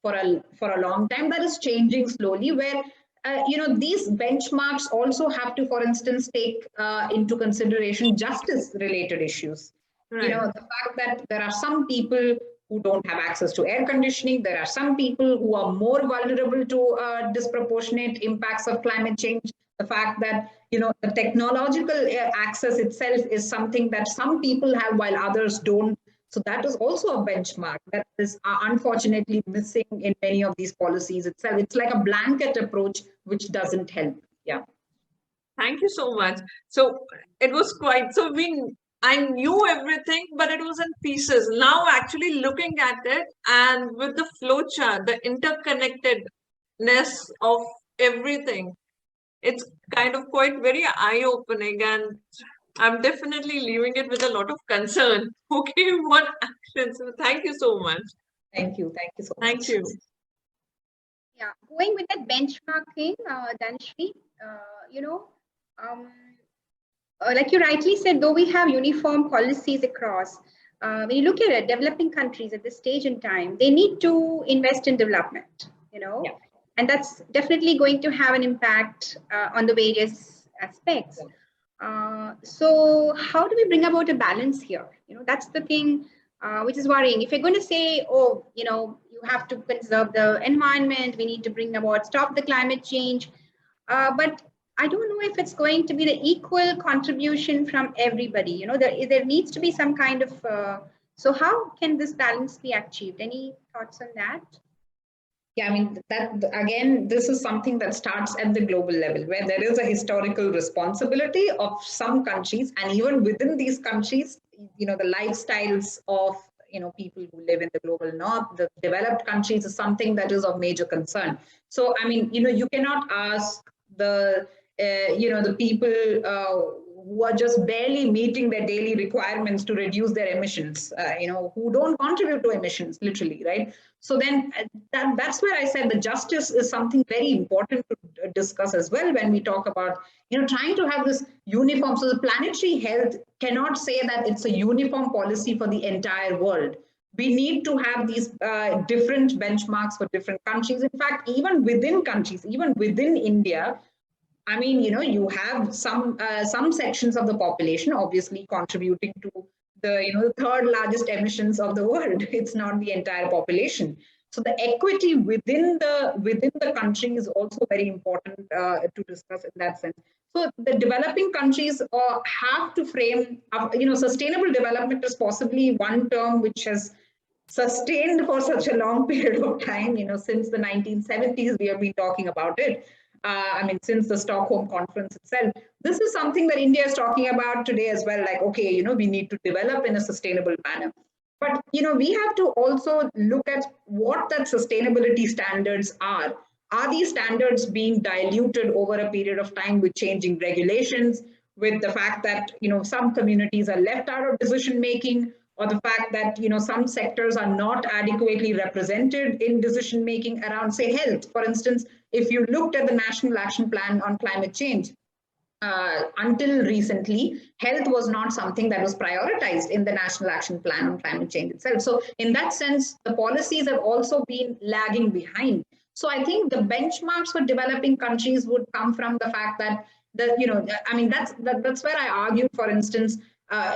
C: for a long time. That is changing slowly, where these benchmarks also have to, for instance, take into consideration justice-related issues. Right. The fact that there are some people who don't have access to air conditioning. There are some people who are more vulnerable to disproportionate impacts of climate change. The fact that, the technological access itself is something that some people have while others don't. So that is also a benchmark that is unfortunately missing in many of these policies itself. It's like a blanket approach, which doesn't help. Yeah.
B: Thank you so much. So it was quite, I knew everything, but it was in pieces. Now actually looking at it and with the flowchart, the interconnectedness of everything, it's kind of quite very eye-opening, and I'm definitely leaving it with a lot of concern. Okay, what actions? So thank you so much.
C: Thank you. Thank you so much.
B: Thank you.
D: Yeah, going with that benchmarking, Dhanashree, like you rightly said, though we have uniform policies across, when you look at it, developing countries at this stage in time, they need to invest in development,
C: Yeah.
D: and that's definitely going to have an impact on the various aspects. So how do we bring about a balance here? That's the thing which is worrying. If you're going to say, oh, you have to conserve the environment, we need to bring about, stop the climate change, but I don't know if it's going to be the equal contribution from everybody. There needs to be some kind of, so how can this balance be achieved? Any thoughts on that?
C: Yeah, I mean, that again, this is something that starts at the global level, where there is a historical responsibility of some countries, and even within these countries, the lifestyles of people who live in the global north, the developed countries, is something that is of major concern. So, I mean, you cannot ask the the people who are just barely meeting their daily requirements to reduce their emissions, who don't contribute to emissions, literally, right? So then that's where I said the justice is something very important to discuss as well when we talk about, trying to have this uniform. So the planetary health cannot say that it's a uniform policy for the entire world. We need to have these different benchmarks for different countries. In fact, even within countries, even within India, I mean, you have some sections of the population obviously contributing to the third largest emissions of the world. It's not the entire population. So the equity within the country is also very important to discuss in that sense. So the developing countries have to frame, sustainable development is possibly one term which has sustained for such a long period of time. Since the 1970s, we have been talking about it. I mean, since the Stockholm conference itself, this is something that India is talking about today as well. Like, okay, we need to develop in a sustainable manner. But, we have to also look at what that sustainability standards are. Are these standards being diluted over a period of time with changing regulations, with the fact that, some communities are left out of decision making, or the fact that, some sectors are not adequately represented in decision making around, say, health. For instance, if you looked at the National Action Plan on Climate Change, until recently, health was not something that was prioritized in the National Action Plan on Climate Change itself. So in that sense, the policies have also been lagging behind. So I think the benchmarks for developing countries would come from the fact that, I mean, that's where I argue, for instance,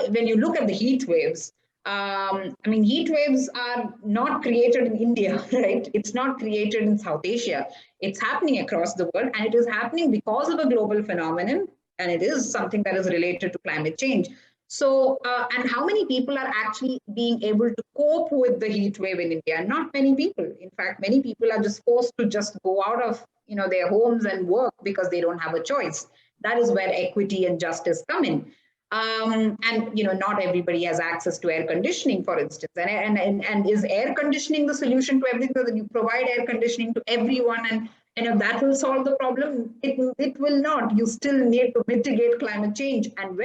C: when you look at the heat waves, I mean, heat waves are not created in India, right? It's not created in South Asia. It's happening across the world, and it is happening because of a global phenomenon, and it is something that is related to climate change. So, and how many people are actually being able to cope with the heat wave in India? Not many people. In fact, many people are just forced to just go out of their homes and work because they don't have a choice. That is where equity and justice come in. And not everybody has access to air conditioning, for instance. And is air conditioning the solution to everything? So that you provide air conditioning to everyone, and if that will solve the problem, it will not. You still need to mitigate climate change, and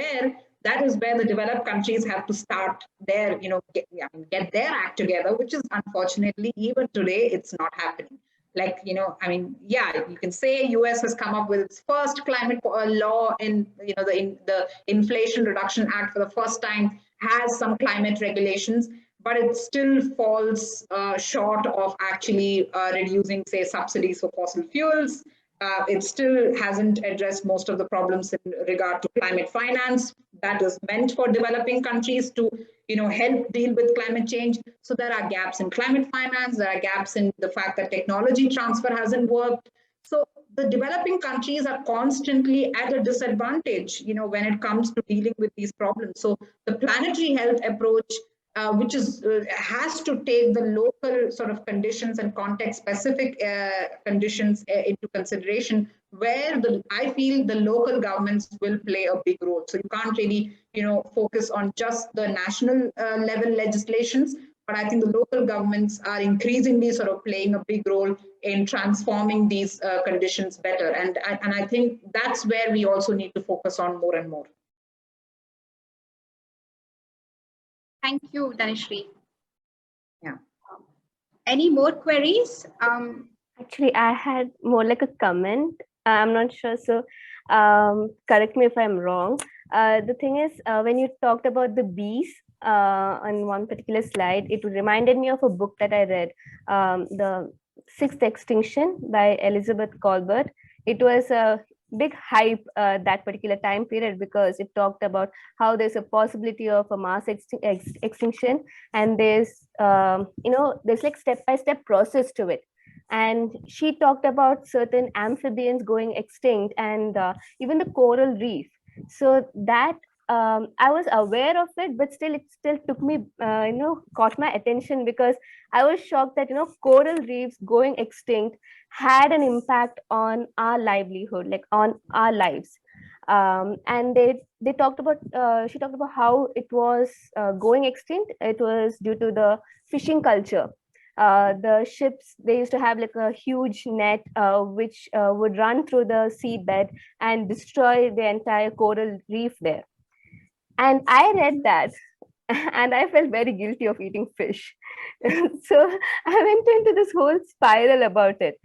C: that is where the developed countries have to start their, get their act together, which is unfortunately even today it's not happening. Like, I mean, yeah, you can say US has come up with its first climate law in, the Inflation Reduction Act for the first time has some climate regulations, but it still falls short of actually reducing, say, subsidies for fossil fuels. It still hasn't addressed most of the problems in regard to climate finance that is meant for developing countries to help deal with climate change. So there are gaps in climate finance, there are gaps in the fact that technology transfer hasn't worked. So the developing countries are constantly at a disadvantage, when it comes to dealing with these problems. So the planetary health approach, which has to take the local sort of conditions and context specific conditions into consideration, where I feel the local governments will play a big role. So you can't really focus on just the national level legislations, but I think the local governments are increasingly sort of playing a big role in transforming these conditions better. And I think that's where we also need to focus on more and more.
D: Thank you, Dhanashree.
C: Yeah.
D: Any more queries?
A: Actually, I had more like a comment. I'm not sure. So correct me if I'm wrong. The thing is, when you talked about the bees on one particular slide, it reminded me of a book that I read, The Sixth Extinction by Elizabeth Colbert. It was a big hype that particular time period because it talked about how there's a possibility of a mass extinction, and there's there's like step-by-step process to it. And she talked about certain amphibians going extinct, and even the coral reef. So that I was aware of it, but still it still took me caught my attention, because I was shocked that coral reefs going extinct had an impact on our livelihood, like on our lives. And they talked about she talked about how it was going extinct. It was due to the fishing culture. The ships, they used to have like a huge net which would run through the seabed and destroy the entire coral reef there. And I read that and I felt very guilty of eating fish. So I went into this whole spiral about it.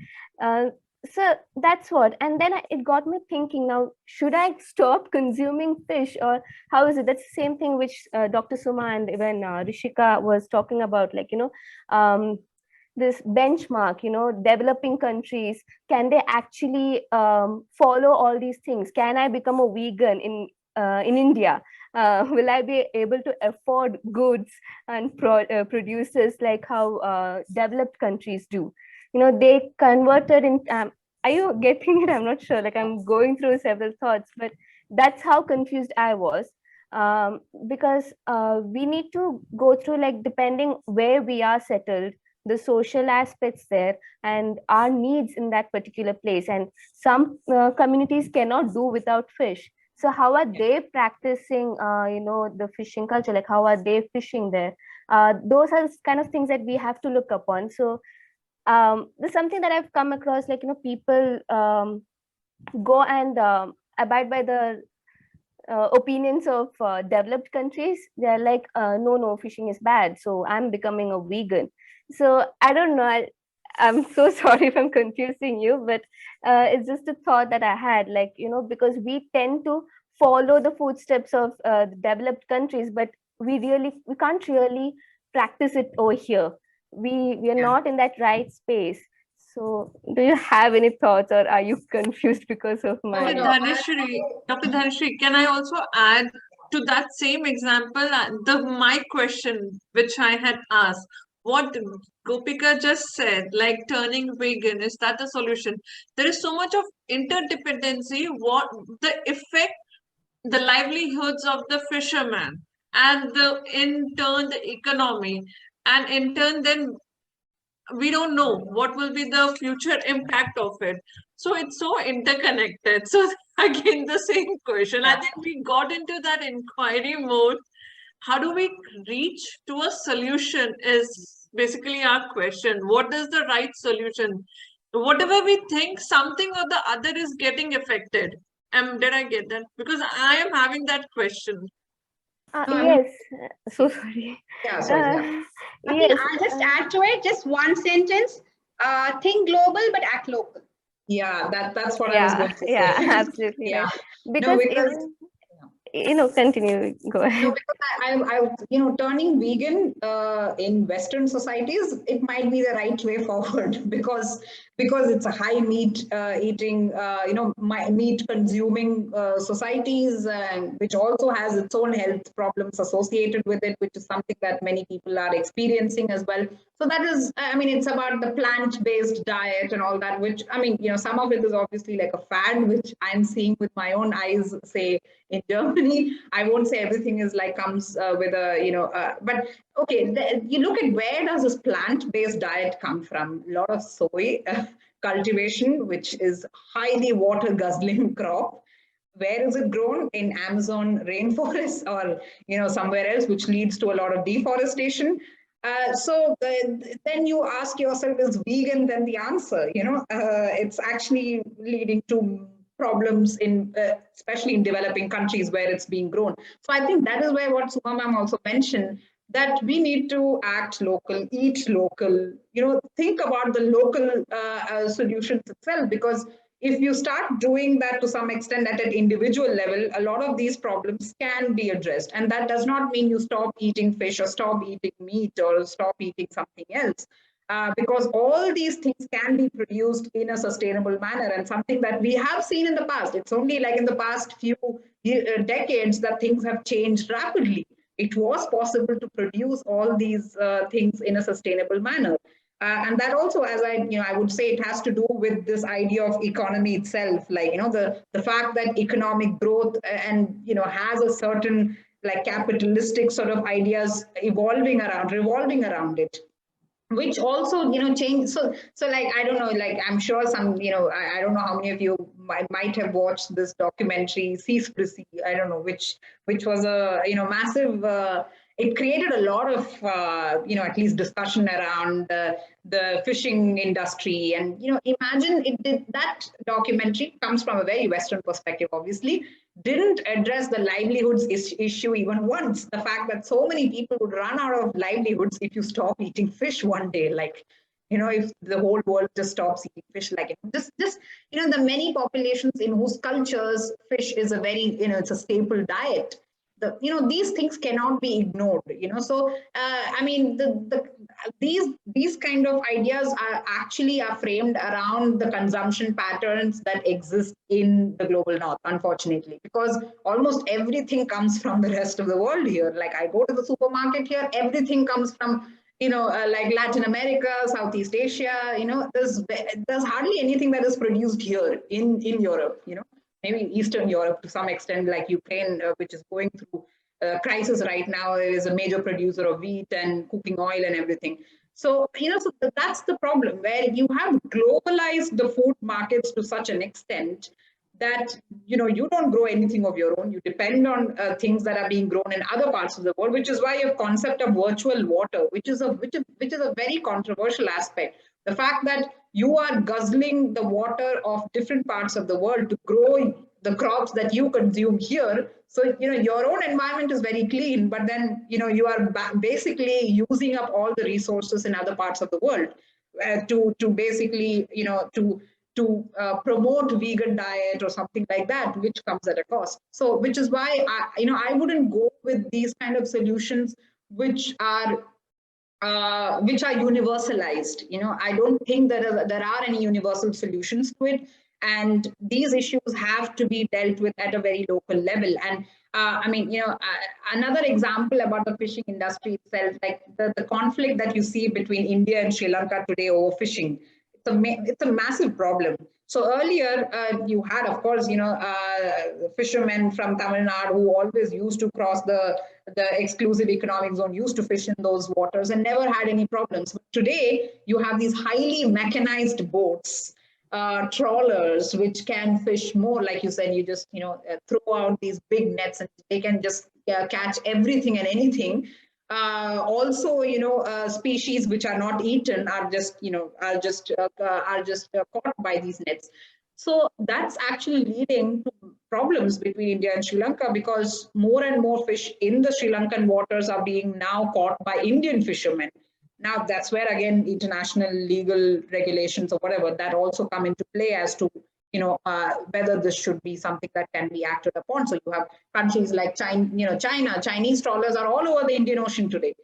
A: So that's what. And then it got me thinking, now, should I stop consuming fish, or how is it? That's the same thing which Dr. Suma and even Rishika was talking about, like, this benchmark, developing countries, can they actually follow all these things? Can I become a vegan in India? Will I be able to afford goods and producers like how developed countries do? They converted in. Are you getting it? I'm not sure. Like, I'm going through several thoughts, but that's how confused I was. Because we need to go through, like, depending where we are settled, the social aspects there, and our needs in that particular place. And some communities cannot do without fish. So how are they practicing, the fishing culture? Like, how are they fishing there? Those are kind of things that we have to look upon. So there's something that I've come across, like, people go and abide by the opinions of developed countries. They're like, no, fishing is bad, so I'm becoming a vegan. So I don't know. I'm so sorry if I'm confusing you, but it's just a thought that I had, like, because we tend to follow the footsteps of the developed countries, but we can't really practice it over here. We are not in that right space. So do you have any thoughts, or are you confused because of my...
B: Dr. Dhanashree, can I also add to that same example, my question which I had asked, what Gopika just said, like turning vegan, is that the solution? There is so much of interdependency. What the effect, the livelihoods of the fishermen, and in turn the economy, and in turn then we don't know what will be the future impact of it. So it's so interconnected. So again, the same question. I think we got into that inquiry mode. How do we reach to a solution is basically our question. What is the right solution? Whatever we think, something or the other is getting affected. Did I get that? Because I am having that question.
A: Yes, so sorry.
C: Yeah, sorry.
D: I think
A: Yes.
D: I'll just add to it just one sentence. Think global, but act local.
C: Yeah, that's what I was going to say.
A: Yeah, absolutely
C: Yeah.
A: right.
C: No,
A: Because
C: because
A: continue, go ahead.
C: no, because turning vegan in Western societies, it might be the right way forward because it's a high meat eating, meat consuming societies, which also has its own health problems associated with it, which is something that many people are experiencing as well. So that is, I mean, it's about the plant-based diet and all that, which, I mean, some of it is obviously like a fad, which I'm seeing with my own eyes, say, in Germany. I won't say everything is like comes with a, but okay, you look at where does this plant-based diet come from? A lot of soy cultivation, which is highly water-guzzling crop. Where is it grown? In Amazon rainforest or somewhere else, which leads to a lot of deforestation. So then you ask yourself, is vegan then the answer? It's actually leading to problems in, especially in developing countries where it's being grown. So I think that is where what Suma ma'am also mentioned, that we need to act local, eat local, think about the local solutions itself, because if you start doing that to some extent at an individual level, a lot of these problems can be addressed. And that does not mean you stop eating fish or stop eating meat or stop eating something else. Because all these things can be produced in a sustainable manner, and something that we have seen in the past. It's only like in the past few decades that things have changed rapidly. It was possible to produce all these things in a sustainable manner. And that also, as I would say, it has to do with this idea of economy itself, like, the fact that economic growth and, has a certain like capitalistic sort of ideas revolving around it, which also change. So like, I don't know, like, I'm sure some, I don't know how many of you might have watched this documentary Seaspiracy, I don't know, which was a massive, it created a lot of at least discussion around the fishing industry. And imagine that documentary comes from a very Western perspective, obviously, didn't address the livelihoods issue even once. The fact that so many people would run out of livelihoods if you stop eating fish one day, like, if the whole world just stops eating fish, like just the many populations in whose cultures fish is a very, it's a staple diet. These things cannot be ignored. So I mean, these kind of ideas are framed around the consumption patterns that exist in the global north, unfortunately, because almost everything comes from the rest of the world here. Like, I go to the supermarket here, everything comes from like Latin America, Southeast Asia. There's hardly anything that is produced here in Europe. Maybe Eastern Europe to some extent, like Ukraine, which is going through a crisis right now, is a major producer of wheat and cooking oil and everything. So, so that's the problem, where you have globalized the food markets to such an extent that, you don't grow anything of your own. You depend on things that are being grown in other parts of the world, which is why your concept of virtual water, which is a very controversial aspect. The fact that you are guzzling the water of different parts of the world to grow the crops that you consume here. So, your own environment is very clean, but then, you are basically using up all the resources in other parts of the world to basically, to promote vegan diet or something like that, which comes at a cost. So, which is why I wouldn't go with these kind of solutions which are universalized. I don't think there are any universal solutions to it. And these issues have to be dealt with at a very local level. And another example about the fishing industry itself, like the conflict that you see between India and Sri Lanka today over fishing, it's a massive problem. So earlier, you had, of course, fishermen from Tamil Nadu who always used to cross the exclusive economic zone, used to fish in those waters and never had any problems. But today, you have these highly mechanized boats, trawlers, which can fish more. Like you said, you just throw out these big nets and they can just catch everything and anything. Also, species which are not eaten are just caught by these nets. So that's actually leading to problems between India and Sri Lanka, because more and more fish in the Sri Lankan waters are being now caught by Indian fishermen. Now that's where, again, international legal regulations or whatever that also come into play as to whether this should be something that can be acted upon. So you have countries like China, Chinese trawlers are all over the Indian Ocean today.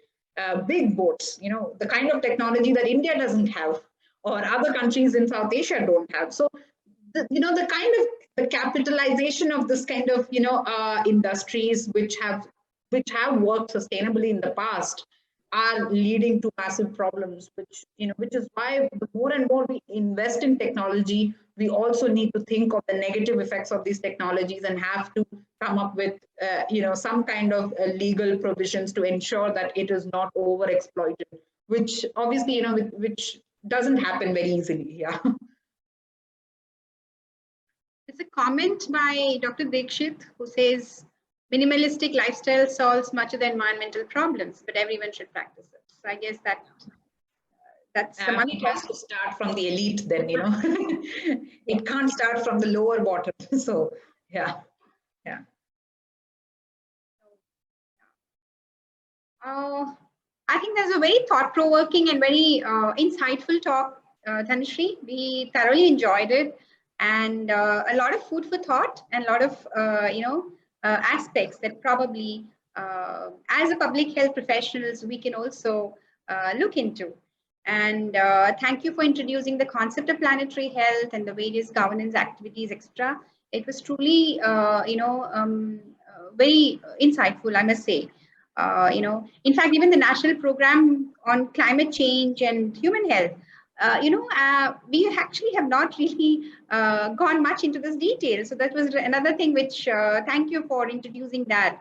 C: Big boats, the kind of technology that India doesn't have or other countries in South Asia don't have. So the capitalization of this kind of industries which have worked sustainably in the past are leading to massive problems, which is why the more and more we invest in technology, we also need to think of the negative effects of these technologies and have to come up with some kind of legal provisions to ensure that it is not overexploited, which obviously which doesn't happen very easily. Yeah.
D: There's a comment by Dr. Dikshit who says, minimalistic lifestyle solves much of the environmental problems, but everyone should practice it. So I guess that's the money.
C: It has to start from the elite then, it can't start from the lower bottom. So yeah.
D: I think there's a very thought-provoking and very insightful talk, Dhanashree. We thoroughly enjoyed it, and a lot of food for thought and a lot of aspects that probably as a public health professionals we can also look into. And thank you for introducing the concept of planetary health and the various governance activities, etc. It was truly very insightful, I must say. In fact, even the national program on climate change and human health, we actually have not really gone much into this detail. So that was another thing which, thank you for introducing that.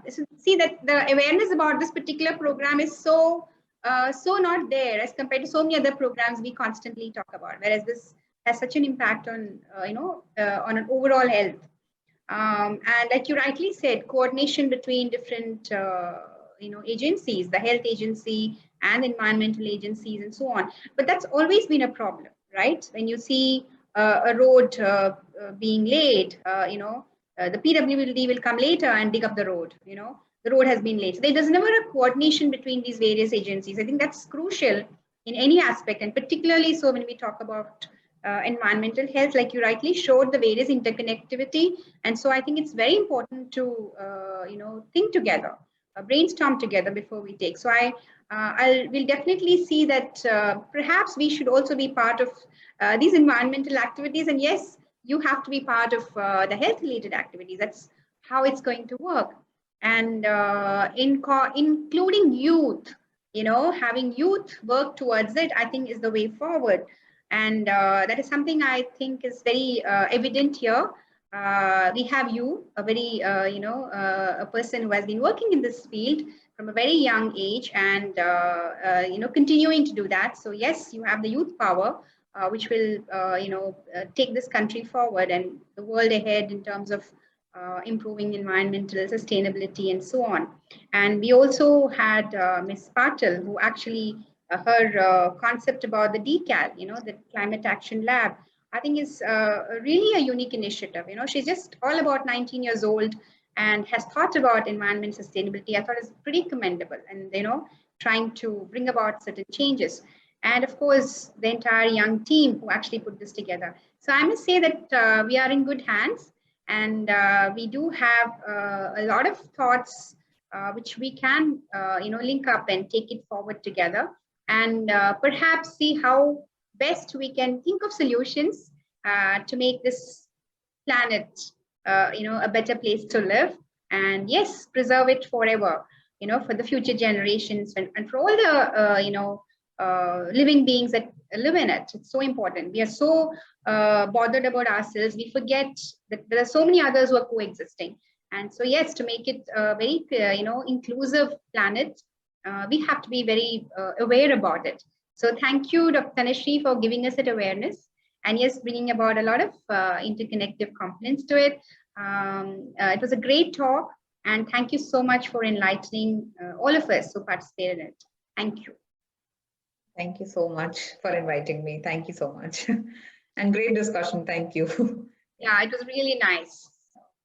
D: So see that the awareness about this particular program is so not there as compared to so many other programs we constantly talk about, whereas this has such an impact on, on an overall health. And like you rightly said, coordination between different, agencies, the health agency and environmental agencies and so on. But that's always been a problem, right? When you see a road being laid, the PWD will come later and dig up the road, the road has been laid. So there's never a coordination between these various agencies. I think that's crucial in any aspect, and particularly so when we talk about environmental health, like you rightly showed, the various interconnectivity. And so I think it's very important to, think together, brainstorm together before we take. So we'll definitely see that perhaps we should also be part of these environmental activities. And yes, you have to be part of the health related activities. That's how it's going to work. And including youth, having youth work towards it, I think is the way forward. And that is something I think is very evident here. We have you, a very, a person who has been working in this field from a very young age and, continuing to do that. So yes, you have the youth power, which will, take this country forward and the world ahead in terms of improving environmental sustainability and so on. And we also had Ms. Patil, who actually, her concept about the DCAL, the Climate Action Lab, I think is really a unique initiative. She's just all about 19 years old and has thought about environment sustainability. I thought it's pretty commendable, and trying to bring about certain changes. And of course, the entire young team who actually put this together. So I must say that we are in good hands, and we do have a lot of thoughts which we can, link up and take it forward together, and perhaps see how best we can think of solutions to make this planet, a better place to live, and yes, preserve it forever, for the future generations, and for all the, living beings that live in it. It's so important. We are so bothered about ourselves. We forget that there are so many others who are coexisting. And so, yes, to make it a very, inclusive planet, we have to be very aware about it. So thank you, Dr. Tanushree, for giving us that awareness. And yes, bringing about a lot of interconnective components to it. It was a great talk. And thank you so much for enlightening all of us who participated in it. Thank you.
C: Thank you so much for inviting me. Thank you so much. And great discussion. Thank you.
D: Yeah, it was really nice.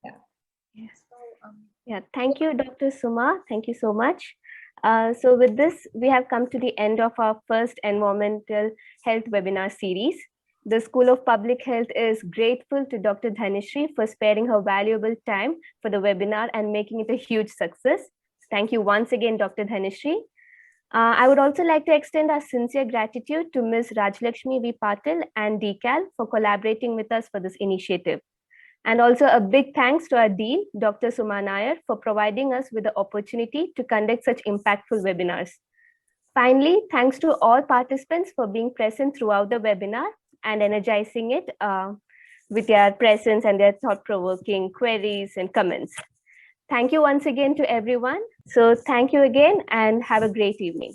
C: Yeah.
A: Yes. Yeah, thank you, Dr. Suma. Thank you so much. So with this, we have come to the end of our first environmental health webinar series. The School of Public Health is grateful to Dr. Dhanashree for sparing her valuable time for the webinar and making it a huge success. Thank you once again, Dr. Dhanashree. I would also like to extend our sincere gratitude to Ms. Rajlakshmi V. Patil and DCAL for collaborating with us for this initiative. And also a big thanks to our Dean, Dr. Suma Nair, for providing us with the opportunity to conduct such impactful webinars. Finally, thanks to all participants for being present throughout the webinar and energizing it with their presence and their thought-provoking queries and comments. Thank you once again to everyone. So thank you again and have a great evening.